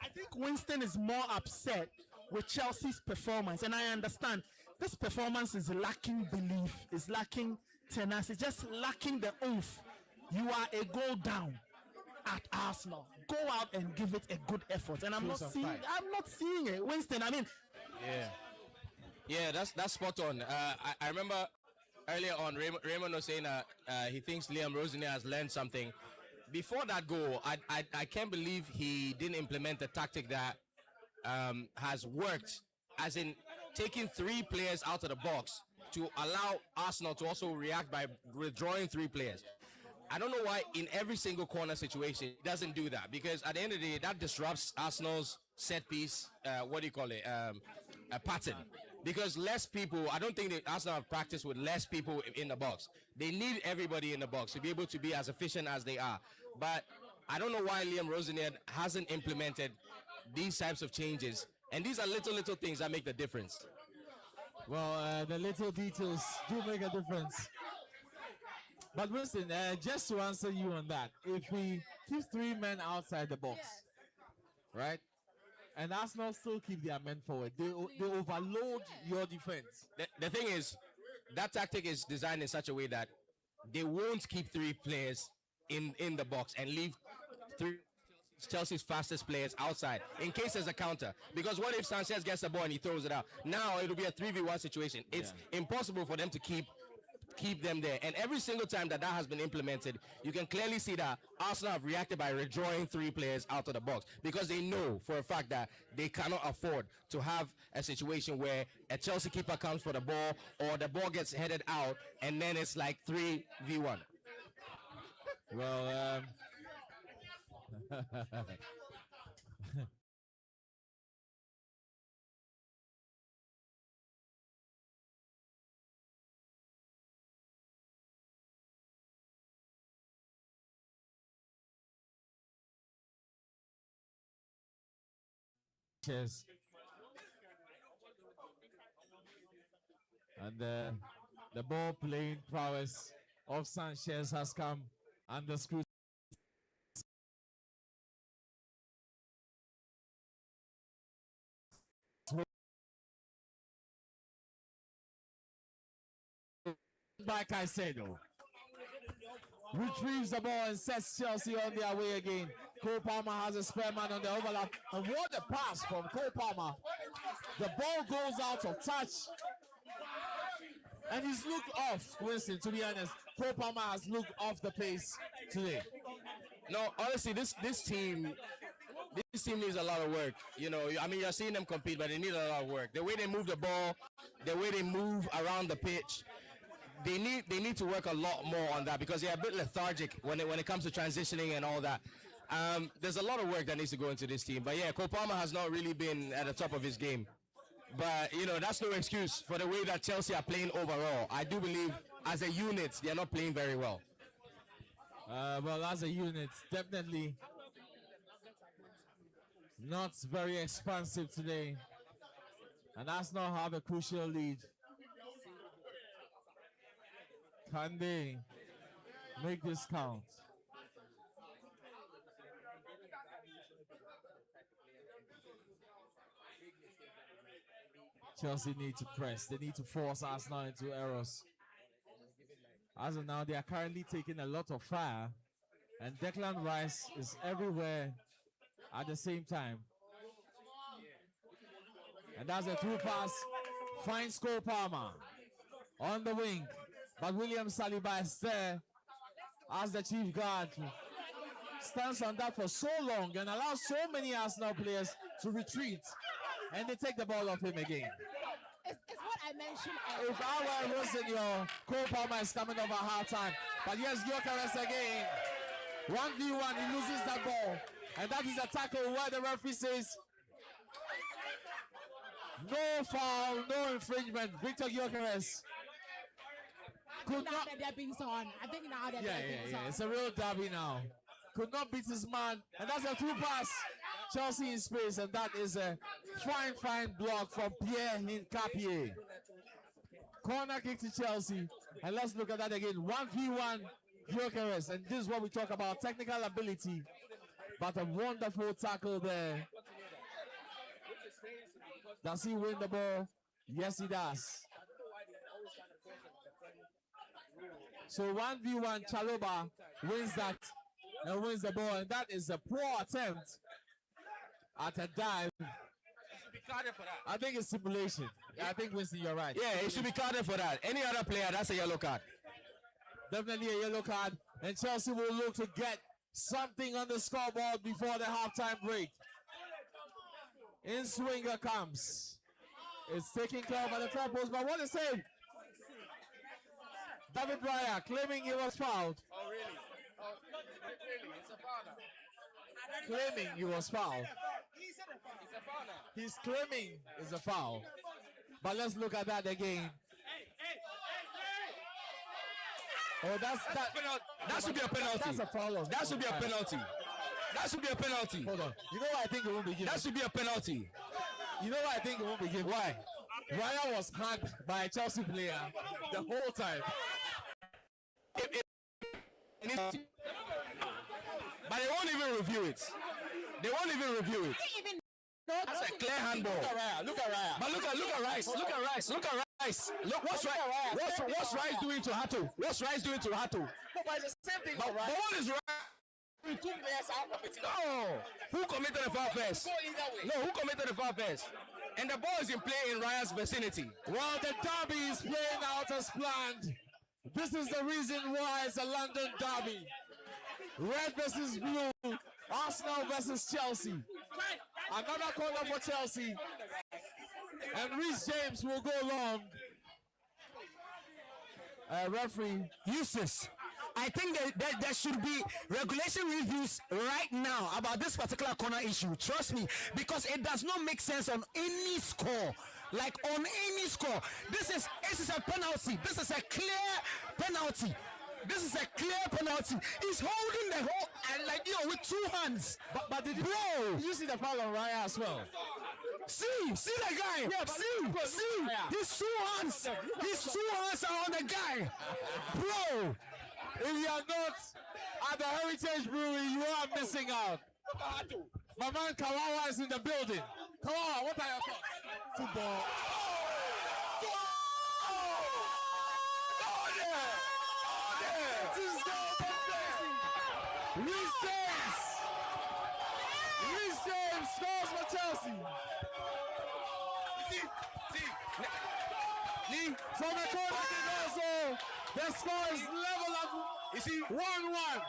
I think Winston is more upset with Chelsea's performance. And I understand this performance is lacking belief, is lacking tenacity, just lacking the oomph. You are a goal down at Arsenal. Go out and give it a good effort. And I'm not seeing it. Winston, I mean, yeah, that's spot on. I remember earlier on Raymond was saying he thinks Liam Rosenior has learned something. Before that goal, I can't believe he didn't implement the tactic that has worked, as in taking 3 players out of the box to allow Arsenal to also react by withdrawing 3 players. I don't know why in every single corner situation it doesn't do that, because at the end of the day that disrupts Arsenal's set piece, a pattern. Because less people, I don't think that Arsenal have practiced with less people in the box. They need everybody in the box to be able to be as efficient as they are. But I don't know why Liam Rosenior hasn't implemented these types of changes. And these are little things that make the difference. Well, the little details do make a difference. But Winston, just to answer you on that, if we keep 3 men outside the box, right, and Arsenal still keep their men forward, they overload your defense. The thing is, that tactic is designed in such a way that they won't keep 3 players in the box and leave 3 Chelsea's fastest players outside in case there's a counter. Because what if Sanchez gets the ball and he throws it out? Now it'll be a 3v1 situation. It's impossible for them to keep them there. And every single time that has been implemented, you can clearly see that Arsenal have reacted by withdrawing 3 players out of the box, because they know for a fact that they cannot afford to have a situation where a Chelsea keeper comes for the ball or the ball gets headed out and then it's like 3v1. Well, Cheers. And the ball playing prowess of Sanchez has come under scrutiny. By Caicedo. Retrieves the ball and sets Chelsea on their way again. Cole Palmer has a spare man on the overlap. And what a pass from Cole Palmer. The ball goes out of touch. And he's looked off, Winston, to be honest. Cole Palmer has looked off the pace today. No, honestly, this team needs a lot of work. You know, I mean, you're seeing them compete, but they need a lot of work. The way they move the ball, the way they move around the pitch, they need to work a lot more on that, because they're a bit lethargic when it comes to transitioning and all that. There's a lot of work that needs to go into this team. But yeah, Cole Palmer has not really been at the top of his game. But you know, that's no excuse for the way that Chelsea are playing overall. I do believe as a unit they are not playing very well. Well, as a unit, definitely not very expansive today. And Arsenal have a crucial lead. Can they make this count? Chelsea need to press. They need to force Arsenal into errors. As of now, they are currently taking a lot of fire. And Declan Rice is everywhere at the same time. And that's a through pass. Finds Cole Palmer on the wing. But William Saliba is there as the chief guard. Stands on that for so long and allows so many Arsenal players to retreat. And they take the ball off him again. It's what I mentioned. If I were Rosinho, Cole Palmer is coming over halftime. But yes, Gyökeres again. 1v1, he loses that ball. And that is a tackle where the referee says no foul, no infringement. Victor Gyökeres could not. They're being on. I think now they're being on. It's a real derby now. Could not beat his man. And that's a through pass. Chelsea in space. And that is a fine block from Pierre Hincapié. Corner kick to Chelsea. And let's look at that again. 1v1 Gyökeres. And this is what we talk about. Technical ability. But a wonderful tackle there. Does he win the ball? Yes, he does. So 1v1 Chalobah wins that and wins the ball. And that is a poor attempt at a dive. I think it's simulation. I think, Winston, you're right. Yeah, it should be carded for that. Any other player, that's a yellow card. Definitely a yellow card. And Chelsea will look to get something on the scoreboard before the halftime break. In swinger comes. It's taken care of by the far post, but what a save! David Raya claiming he was fouled. Oh, really? Oh, really? It's a foul now. Claiming he was fouled. It's a foul now. He's claiming it's a foul. But let's look at that again. Oh, that should be a penalty. That's a foul. That should be a penalty. That should be a penalty. Hold on. You know what I think it won't be given? That should be a penalty. You know what I think it won't be given? Why? Raya was hugged by a Chelsea player the whole time. But they won't even review it. They won't even review it. That's a clear handball. Look at Raya. But look at Rice. Look at Rice. Look at Rice. Look what's Rice doing to Hato? What's Rice doing to Hato? But it's the same thing. But what is Rice? Two players out of it. No. Who committed the foul first? No, who committed the foul first? And the ball is in play in Raya's vicinity. Well, the derby is playing out as planned. This is the reason why it's a London derby. Red versus blue. Arsenal versus Chelsea. Another corner for Chelsea. And Reece James will go long. Referee Eustace, I think that there should be regulation reviews right now about this particular corner issue. Trust me, because it does not make sense on any score. Like on any score. This is a penalty. This is a clear penalty. This is a clear penalty. He's holding the whole and like with two hands. But did you see the foul on Raya as well? See the guy. Yeah, see. His two hands are on the guy. Bro, if you are not at the Heritage Brewery, you are missing out. My man Kawawa is in the building. Kawawa, what are your thoughts? Football. Reece James scores for Chelsea. From the corner kick also, the score is level up. You see, 1-1.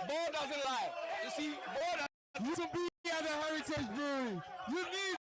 ball doesn't lie. You see, ball You to be at the Heritage Brewery, you need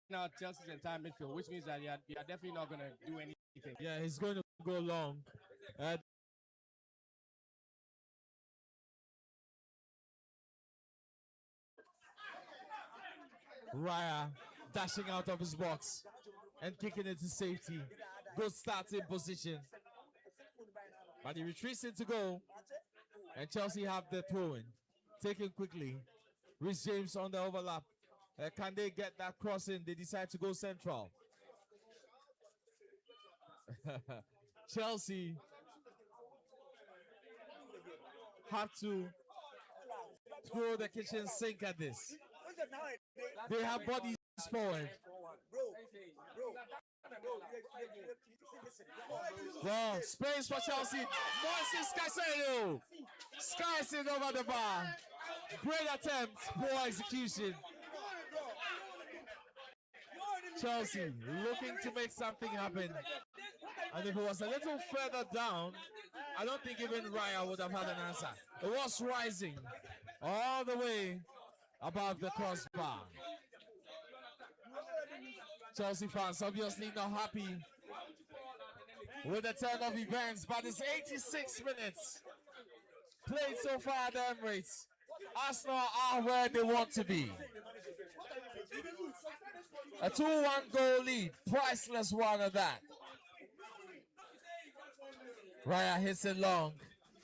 now Chelsea's entire midfield, which means that you are definitely not going to do anything. Yeah, he's going to go long. Raya dashing out of his box and kicking it to safety. Good starting position. But he retreats into goal. And Chelsea have the throw-in. Taken quickly. Rhys James on the overlap. Can they get that cross in? They decide to go central. Chelsea have to throw the kitchen sink at this. They have bodies forward. Well, space for Chelsea. Moises Caicedo skies it over the bar. Great attempt, poor execution. Chelsea looking to make something happen. And if it was a little further down, I don't think even Raya would have had an answer. It was rising all the way above the crossbar. Chelsea fans obviously not happy with the turn of events, but it's 86 minutes played so far at the Emirates. Arsenal are where they want to be. A 2-1 goal lead, priceless one of that. Raya hits it long,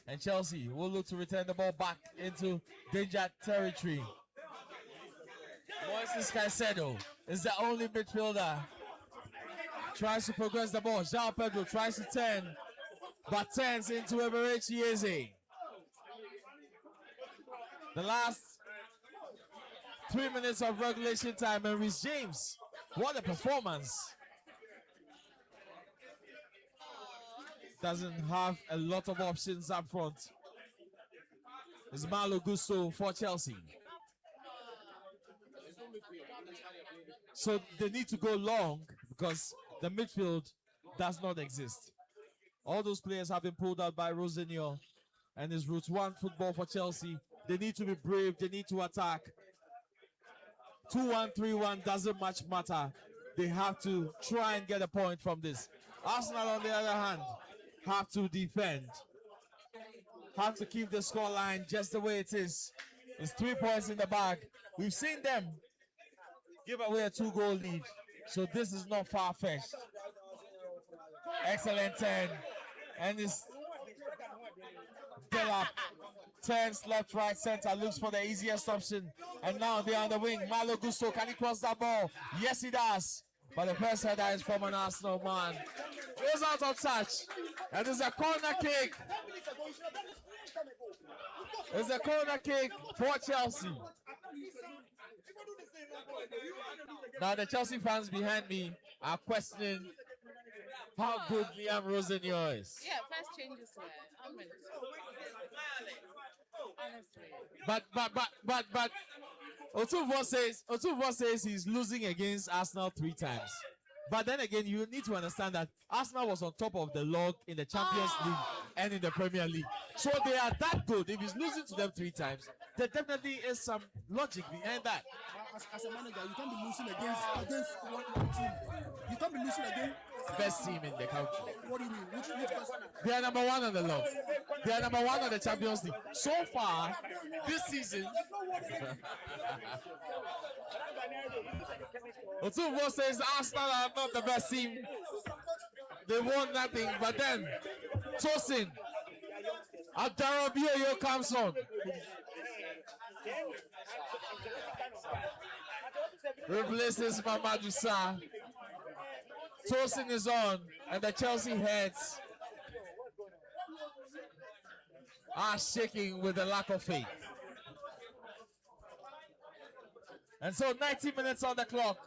and Chelsea will look to return the ball back into danger territory. Moises Caicedo is the only midfielder. Tries to progress the ball. João Pedro tries to turn, but turns into Eberechi Eze. The last 3 minutes of regulation time, and Rhys James, what a performance. Doesn't have a lot of options up front. It's Malo Gusto for Chelsea. So they need to go long because the midfield does not exist. All those players have been pulled out by Rosinio and his Route 1 football for Chelsea. They need to be brave. They need to attack. 2-1, 3-1 doesn't much matter. They have to try and get a point from this. Arsenal, on the other hand, have to defend. Have to keep the scoreline just the way it is. It's 3 points in the bag. We've seen them give away a 2-goal lead, so this is not far-fetched. Excellent turn, and it's Delap turns left, right, center, looks for the easiest option, and now they're on the wing. Malo Gusto, can he cross that ball? Yes, he does, but the first header is from an Arsenal man. Goes out of touch, and it's a corner kick. It's a corner kick for Chelsea. Now the Chelsea fans behind me are questioning how good Liam Rosinio is. Yeah, first changes were. Honestly. But Otuvo says he's losing against Arsenal 3 times. But then again, you need to understand that Arsenal was on top of the log in the Champions League and in the Premier League. So they are that good. If he's losing to them 3 times, there definitely is some logic behind that. As a manager, you can't be losing against one team. You can't be losing against best team in the country. What do you mean? Which best? They are number 1 on the log. They are number 1 on the Champions League. So far, this season, Otuvo says Arsenal are not the best team. They won nothing, but then Tosin Adarabioyo comes on. Replaces Mamadou Sarr. Tosin is on, and the Chelsea heads are shaking with a lack of faith. And so 90 minutes on the clock.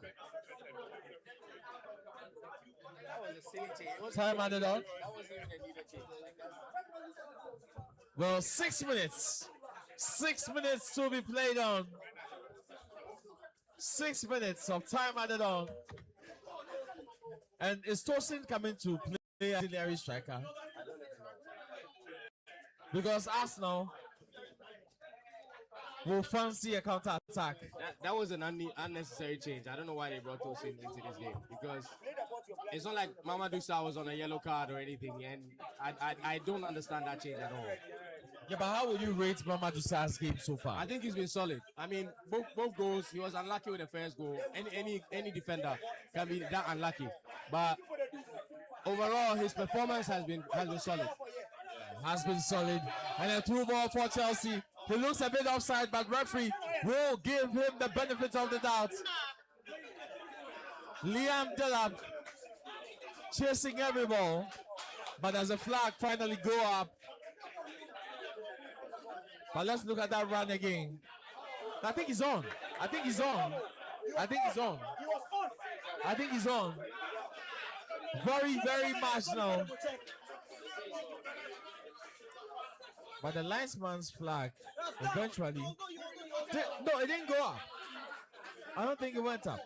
Time added on. Well, 6 minutes. 6 minutes to be played on. 6 minutes of time added on. And is Tosin coming to play auxiliary striker? Because Arsenal will fancy a counter attack. That was an unnecessary change. I don't know why they brought those into this game because it's not like Mamadou Sarr was on a yellow card or anything, and I don't understand that change at all. Yeah, but how would you rate Mamadou Sarr's game so far? I think he's been solid. I mean, both goals. He was unlucky with the first goal. Any defender can be that unlucky, but overall his performance has been solid. Has been solid. And a through ball for Chelsea. He looks a bit offside, but referee will give him the benefit of the doubt. Liam Delap chasing every ball, but as a flag finally go up. But let's look at that run again. I think he's on. I think he's on. I think he's on. I think he's on. Very, very much now. But the linesman's flag eventually. No, it didn't go up. I don't think it went up.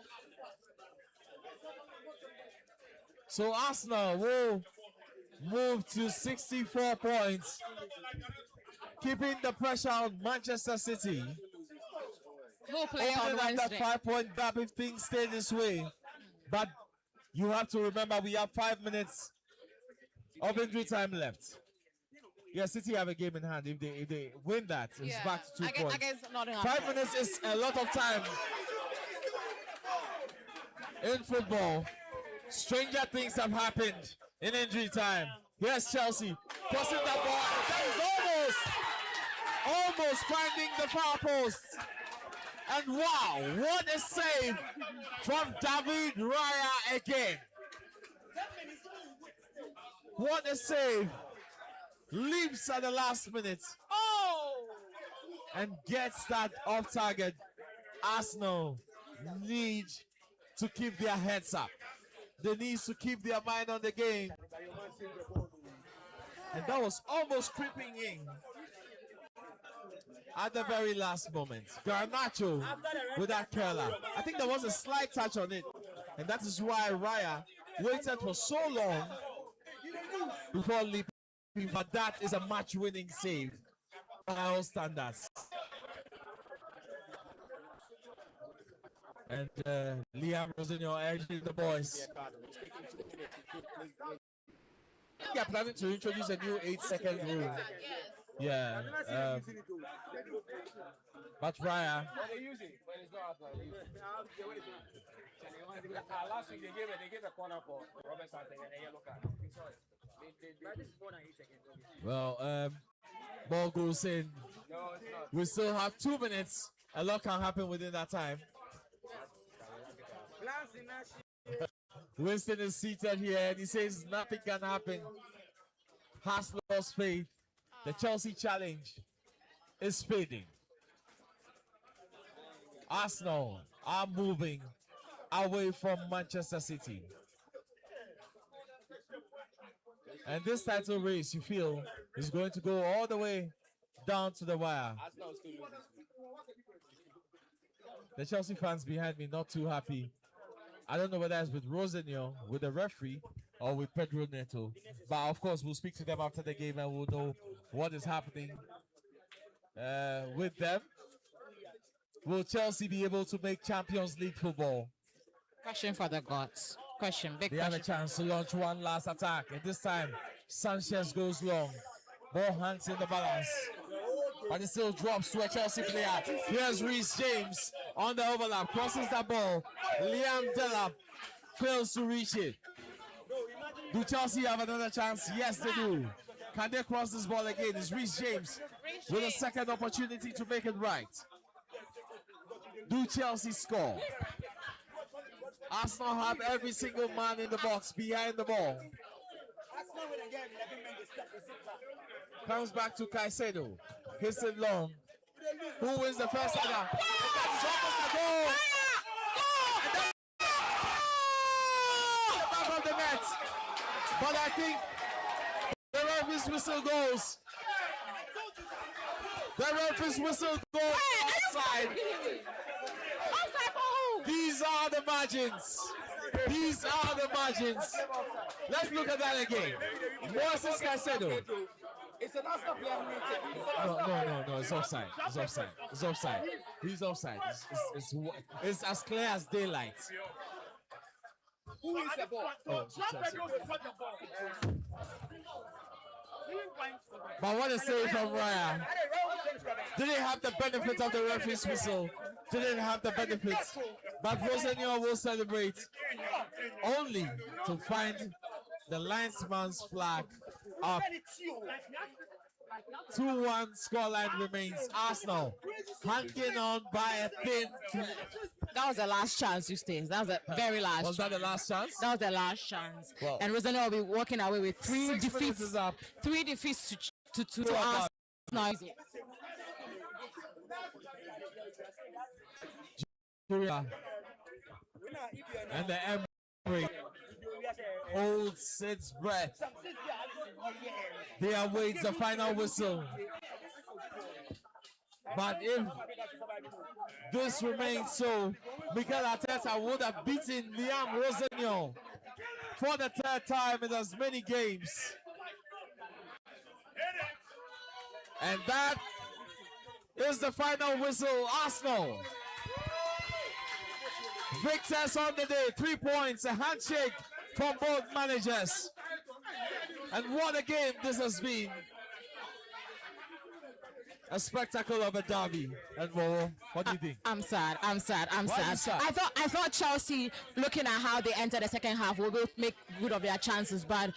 So Arsenal will move to 64 points, keeping the pressure on Manchester City. Who play on Opening up that Wednesday? 5-point gap if things stay this way. But you have to remember we have 5 minutes of injury time left. Yeah, City have a game in hand. If they win that, it's back to 2 points. Against Nottingham. 5 minutes is a lot of time in football. Stranger things have happened in injury time. Here's Chelsea crossing that ball. That is almost finding the far post. And wow, what a save from David Raya again. What a save. Leaps at the last minute. And gets that off target. Arsenal need to keep their heads up. They need to keep their mind on the game. And that was almost creeping in at the very last moment. Garnacho with that curler. I think there was a slight touch on it. And that is why Raya waited for so long before leaping. But that is a match-winning save by all standards. And Liam Rosinho urging the boys. They are planning to introduce a new 8-second rule. Yeah. But Raya. Last week they gave a corner for Robert Santen and a yellow card. Well, ball goes in. No, it's not. We still have 2 minutes. A lot can happen within that time. Winston is seated here and he says nothing can happen. Has lost faith. The Chelsea challenge is fading. Arsenal are moving away from Manchester City. And this title race, you feel, is going to go all the way down to the wire. The Chelsea fans behind me not too happy. I don't know whether it's with Rosinho, with the referee, or with Pedro Neto. But of course, we'll speak to them after the game and we'll know what is happening with them. Will Chelsea be able to make Champions League football? Question for the gods. Question, big They question. have a chance to launch one last attack. And this time, Sanchez goes long. Ball hands in the balance. But it still drops to a Chelsea player. Here's Reece James on the overlap. Crosses the ball. Liam Delap fails to reach it. Do Chelsea have another chance? Yes, they do. Can they cross this ball again? It's Reece James with a second opportunity to make it right. Do Chelsea score? Arsenal have every single man in the box behind the ball. Comes back to Caicedo. Hits it long. Who wins the first header? The goal! Back of the net. But I think the referee's whistle goes. The referee's whistle goes outside. These are the margins. These are the margins. Let's look at that again. Moises Caicedo It's an Arsenal player who makes it. No. It's offside. It's offside. It's offside. He's offside. It's as clear as daylight. Who is the ball? But what a save from Raya. Didn't have the benefit of the referee's whistle. Didn't have the benefits. But Rosenio will celebrate only to find the linesman's flag up. 2-1 scoreline remains. Arsenal hanging on by a thin. That was the last chance, Eustace. That was the very last. Was that the last chance? That was the last chance. Well, and Rosanna will be walking away with 3 defeats. Is up. 3 defeats to Arsenal. And the Emery holds its breath. They await the final whistle. But if this remains so, Mikel Arteta would have beaten Liam Rosenio for the 3rd time in as many games. And that is the final whistle. Arsenal victors on the day, 3 points, a handshake from both managers. And what a game this has been. A spectacle of a derby. And what do you think? I'm sad. Why are you sad? I thought Chelsea, looking at how they entered the second half, will both make good of their chances, but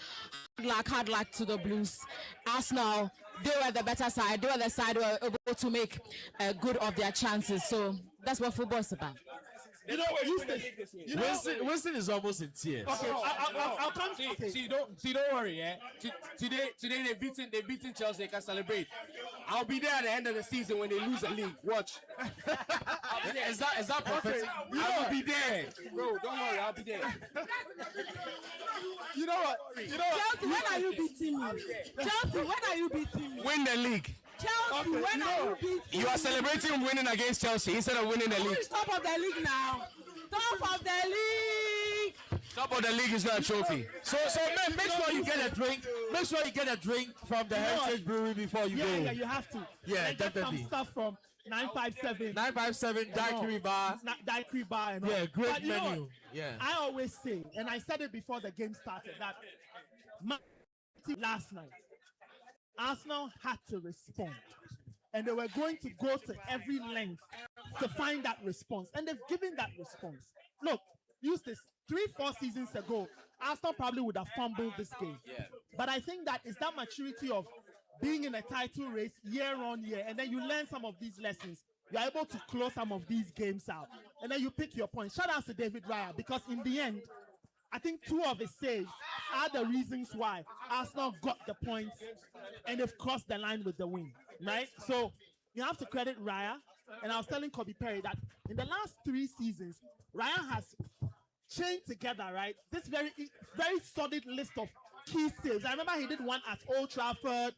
hard luck to the Blues. Arsenal, they were the better side. They were the side who were able to make good of their chances. So that's what football is about. You know what, Winston is almost in tears. Okay, I'll come. Don't worry, yeah. Today they beaten Chelsea. They can celebrate. I'll be there at the end of the season when they lose the league. Watch. Is that prophetic? I will be there, bro. Don't worry, I'll be there. You know what? Chelsea, when are you beating me? Chelsea, when are you beating me? Win the league. Chelsea, when are you beating me? You are celebrating winning against Chelsea instead of winning the league. Top of the league now. Top of the league. Top of the league is not a trophy. So man, make sure you get a drink. Make sure you get a drink from the Heritage Brewery before you go. Yeah, you have to. Yeah, and get definitely. some stuff from 957. 957 Daiquiri Bar. Daiquiri Bar and all. Yeah, great But you know menu. what? Yeah. I always say, and I said it before the game started, that last night, Arsenal had to respond. And they were going to go to every length to find that response. And they've given that response. Look, use this. 3-4 seasons ago, Arsenal probably would have fumbled this game. Yeah. But I think that is that maturity of being in a title race year on year, and then you learn some of these lessons. You're able to close some of these games out, and then you pick your points. Shout out to David Raya, because in the end, I think 2 of his saves are the reasons why Arsenal got the points and they've crossed the line with the win, right? So you have to credit Raya. And I was telling Kobe Perry that in the last 3 seasons, Raya has chained together, right, this very solid list of key saves. I remember he did one at Old Trafford,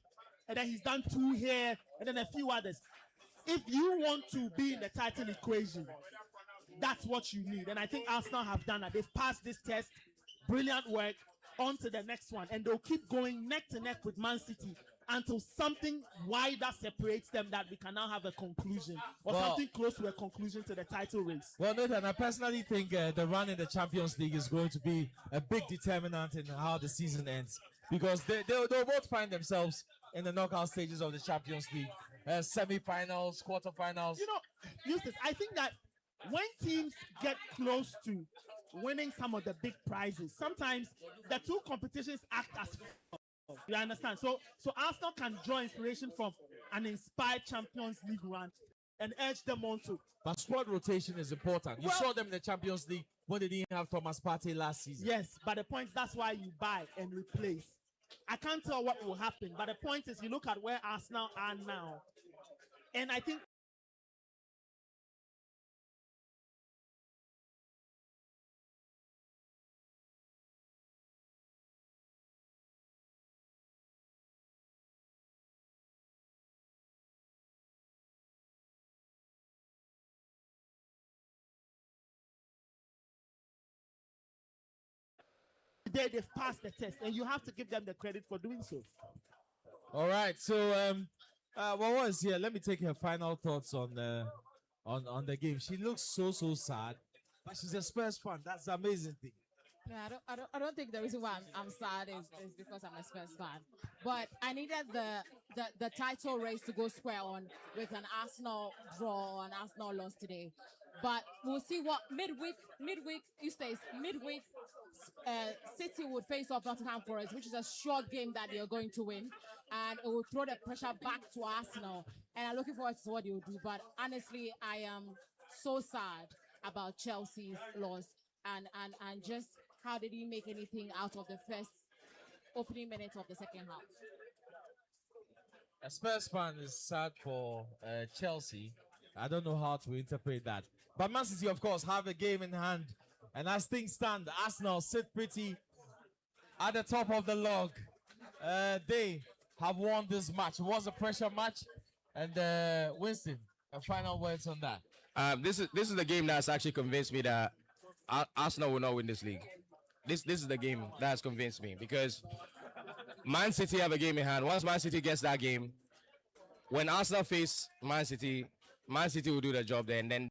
and then he's done 2 here, and then a few others. If you want to be in the title equation, that's what you need. And I think Arsenal have done that. They've passed this test. Brilliant work. On to the next one. And they'll keep going neck to neck with Man City until something wider separates them, that we can now have a conclusion, or something close to a conclusion to the title race. Well, Nathan, I personally think the run in the Champions League is going to be a big determinant in how the season ends, because they'll both find themselves in the knockout stages of the Champions League, semi-finals, quarterfinals. You know, Eustace, I think that when teams get close to winning some of the big prizes, sometimes the 2 competitions act as, you understand? So Arsenal can draw inspiration from an inspired Champions League run and urge them on to. But squad rotation is important. You saw them in the Champions League when they didn't have Thomas Partey last season. Yes, but the point, that's why you buy and replace. I can't tell what will happen, but the point is, you look at where Arsenal are now, and I think they've passed the test, and you have to give them the credit for doing so. All right. So what was here? Let me take her final thoughts on the game. She looks so sad, but she's a Spurs fan. That's the amazing thing. No, I don't think the reason why I'm sad is because I'm a Spurs fan. But I needed the title race to go square on with an Arsenal draw, an Arsenal loss today. But we'll see what midweek City would face off Nottingham Forest, which is a short game that they're going to win, and it will throw the pressure back to Arsenal. And I'm looking forward to what they will do. But honestly, I am so sad about Chelsea's loss and just how did he make anything out of the first opening minutes of the second half? A Spurs fan is sad for Chelsea. I don't know how to interpret that. But Man City, of course, have a game in hand. And as things stand, Arsenal sit pretty at the top of the log. They have won this match. It was a pressure match. And Winston, final words on that. This is the game that's actually convinced me that Arsenal will not win this league. This is the game that has convinced me, because Man City have a game in hand. Once Man City gets that game, when Arsenal face Man City will do the job there, and then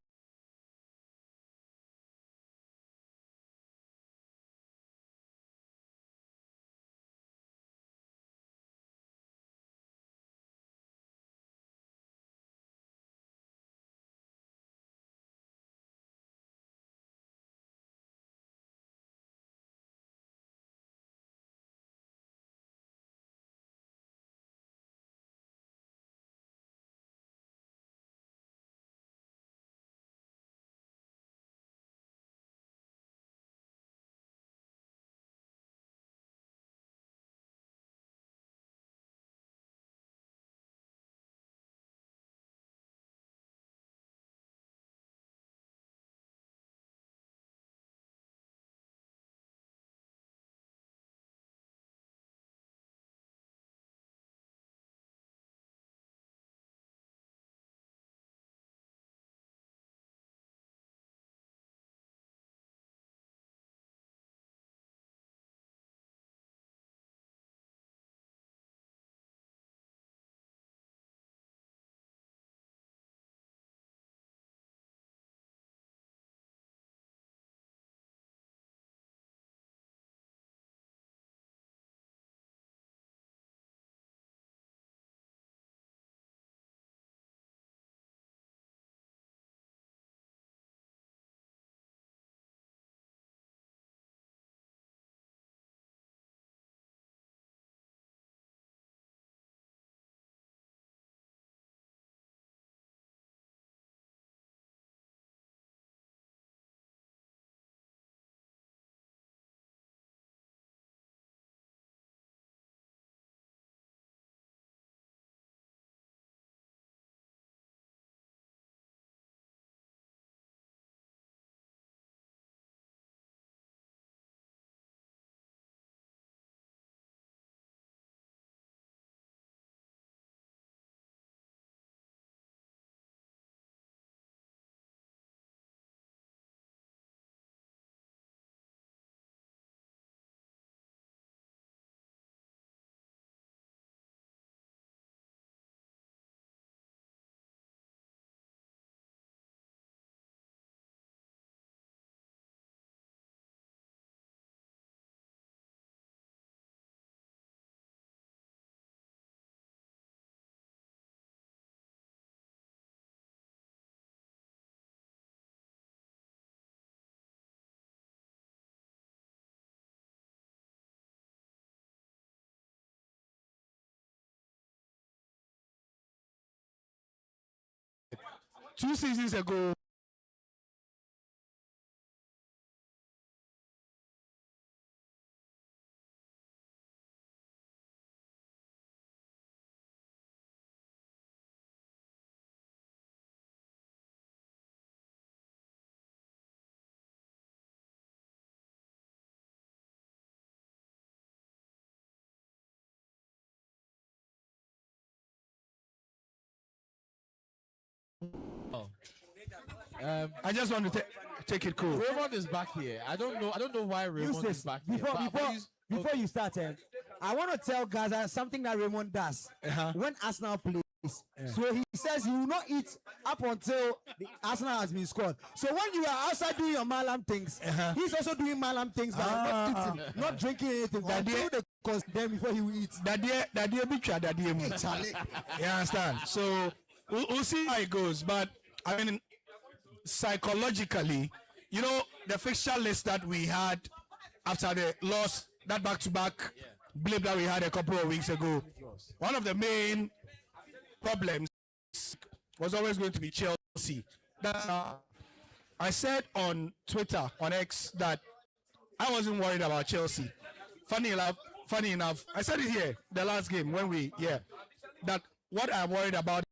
Two seasons ago, I just want to take it cool. Raymond is back here. I don't know why Raymond is back here. Before you start, I want to tell Gaza something that Raymond does when Arsenal plays. So he says he will not eat up until the Arsenal has been scored. So when you are outside doing your Malam things, he's also doing Malam things, but not eating, not drinking anything. Until they condemn before he will eat. You understand? So we'll see how it goes. But I mean, psychologically, you know, the fixture list that we had after the loss, that back-to-back blip that we had a couple of weeks ago, one of the main problems was always going to be Chelsea. I said on Twitter, on X, that I wasn't worried about Chelsea. Funny enough, I said it here the last game when that what I'm worried about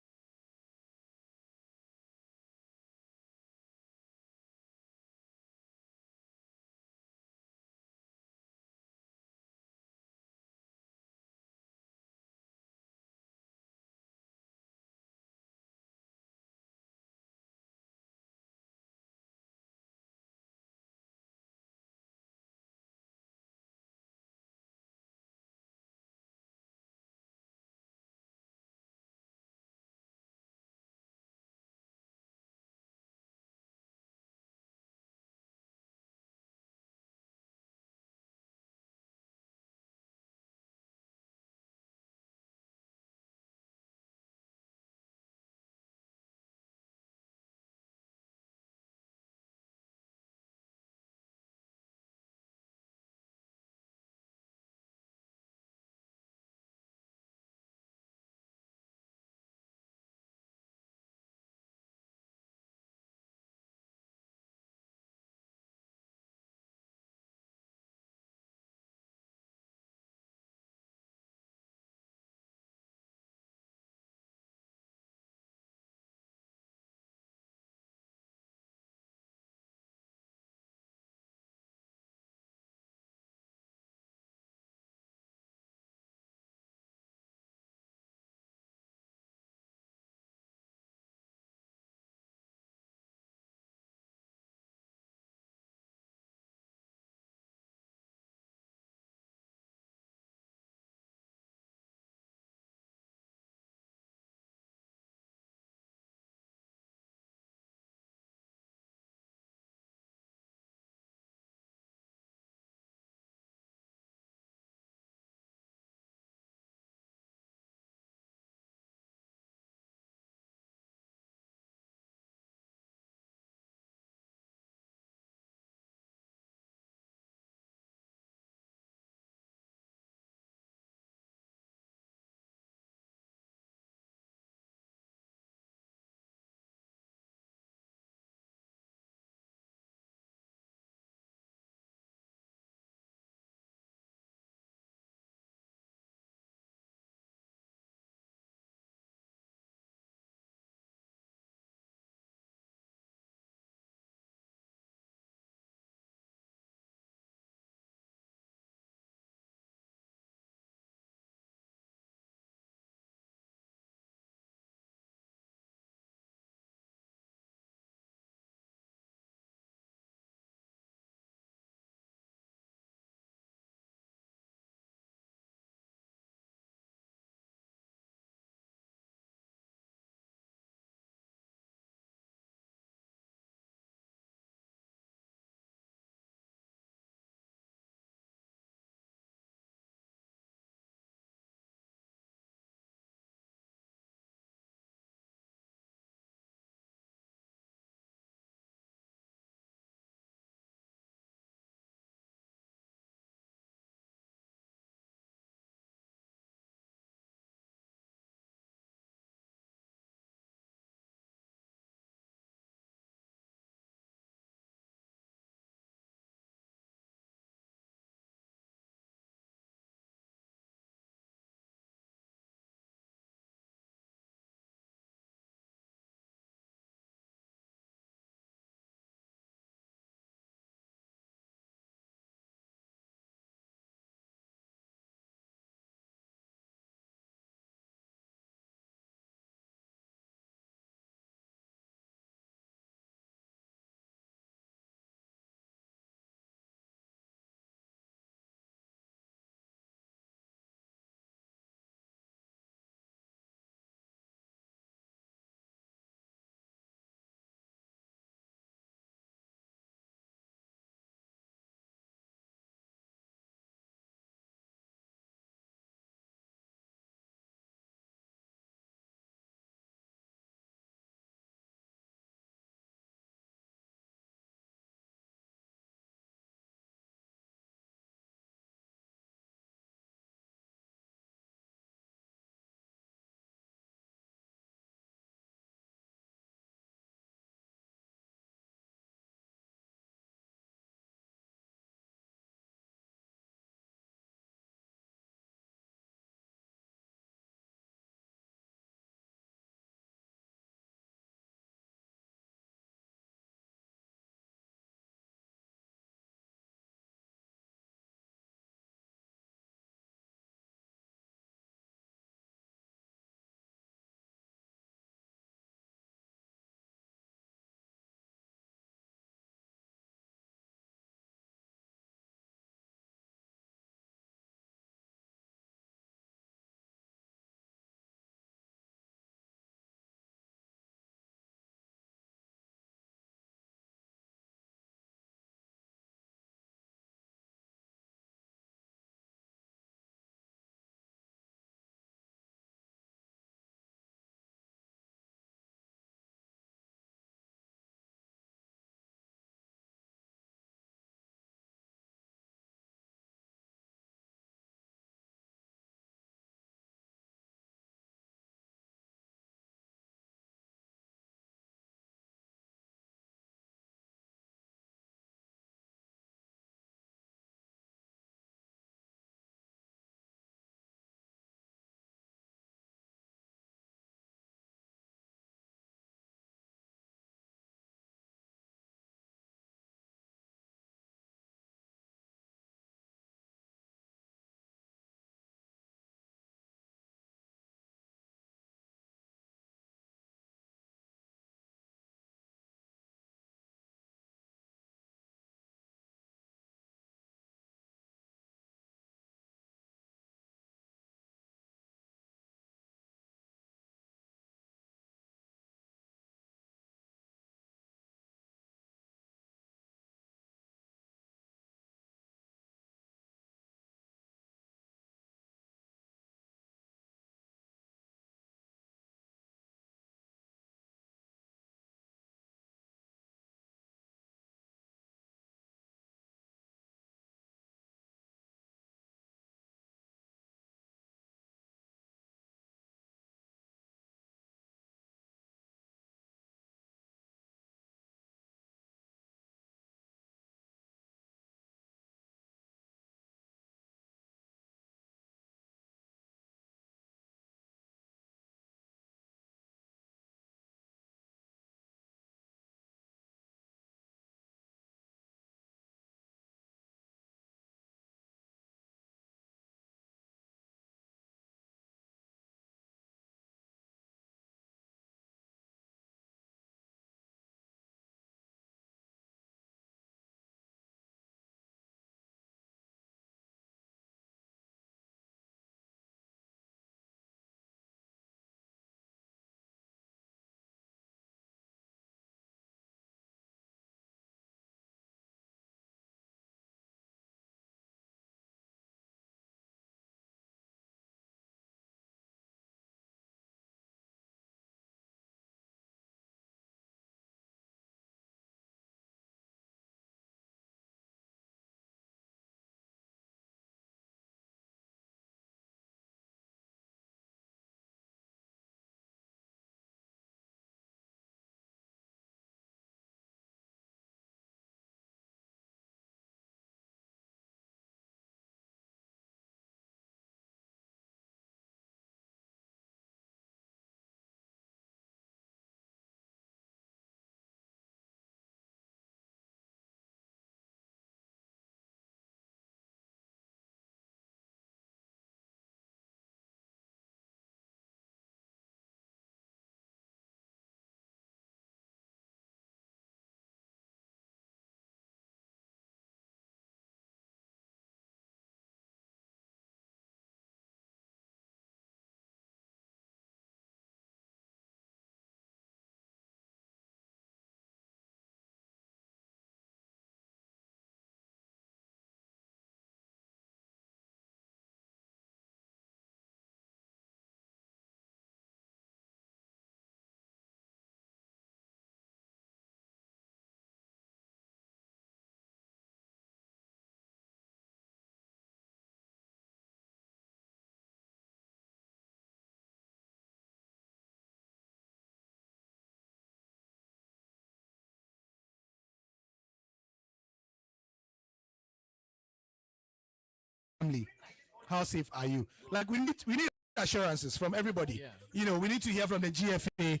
how safe are you? Like we need assurances from everybody. You know, we need to hear from the GFA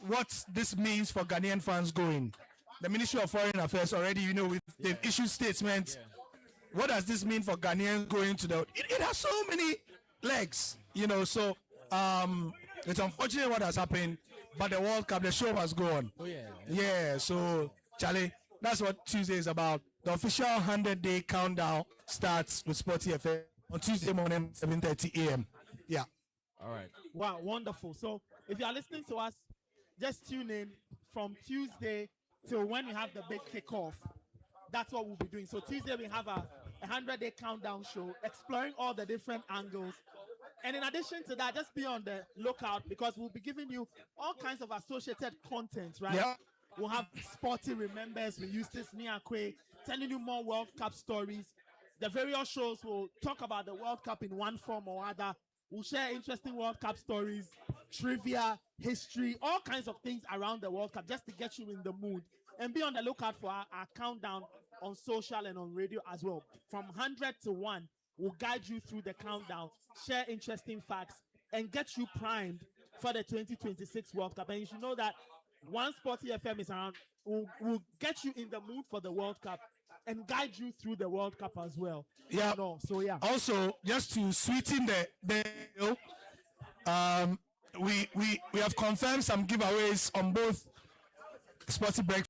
what this means for Ghanaian fans going. The Ministry of Foreign Affairs already, you know, they've issued statements. What does this mean for Ghanaians going to the? It has so many legs, you know. So it's unfortunate what has happened, but the World Cup, the show must go on. Yeah. So Charlie, that's what Tuesday is about. The official 100-day countdown starts with SportyFM on Tuesday morning, 7:30 a.m. Yeah. All right. Wow, wonderful. So if you are listening to us, just tune in from Tuesday till when we have the big kickoff. That's what we'll be doing. So Tuesday we have a 100-day countdown show exploring all the different angles. And in addition to that, just be on the lookout because we'll be giving you all kinds of associated content, right? Yeah. We'll have Sporty Remembers with Eustace Niakwe, telling you more World Cup stories. The various shows will talk about the World Cup in one form or other. We'll share interesting World Cup stories, trivia, history, all kinds of things around the World Cup just to get you in the mood. And be on the lookout for our countdown on social and on radio as well. From 100 to 1, we'll guide you through the countdown, share interesting facts, and get you primed for the 2026 World Cup. And you should know that once SportyFM is around, we'll get you in the mood for the World Cup and guide you through the World Cup as well. Yeah. So yeah. Also, just to sweeten the deal, we have confirmed some giveaways on both Sporty Breakfast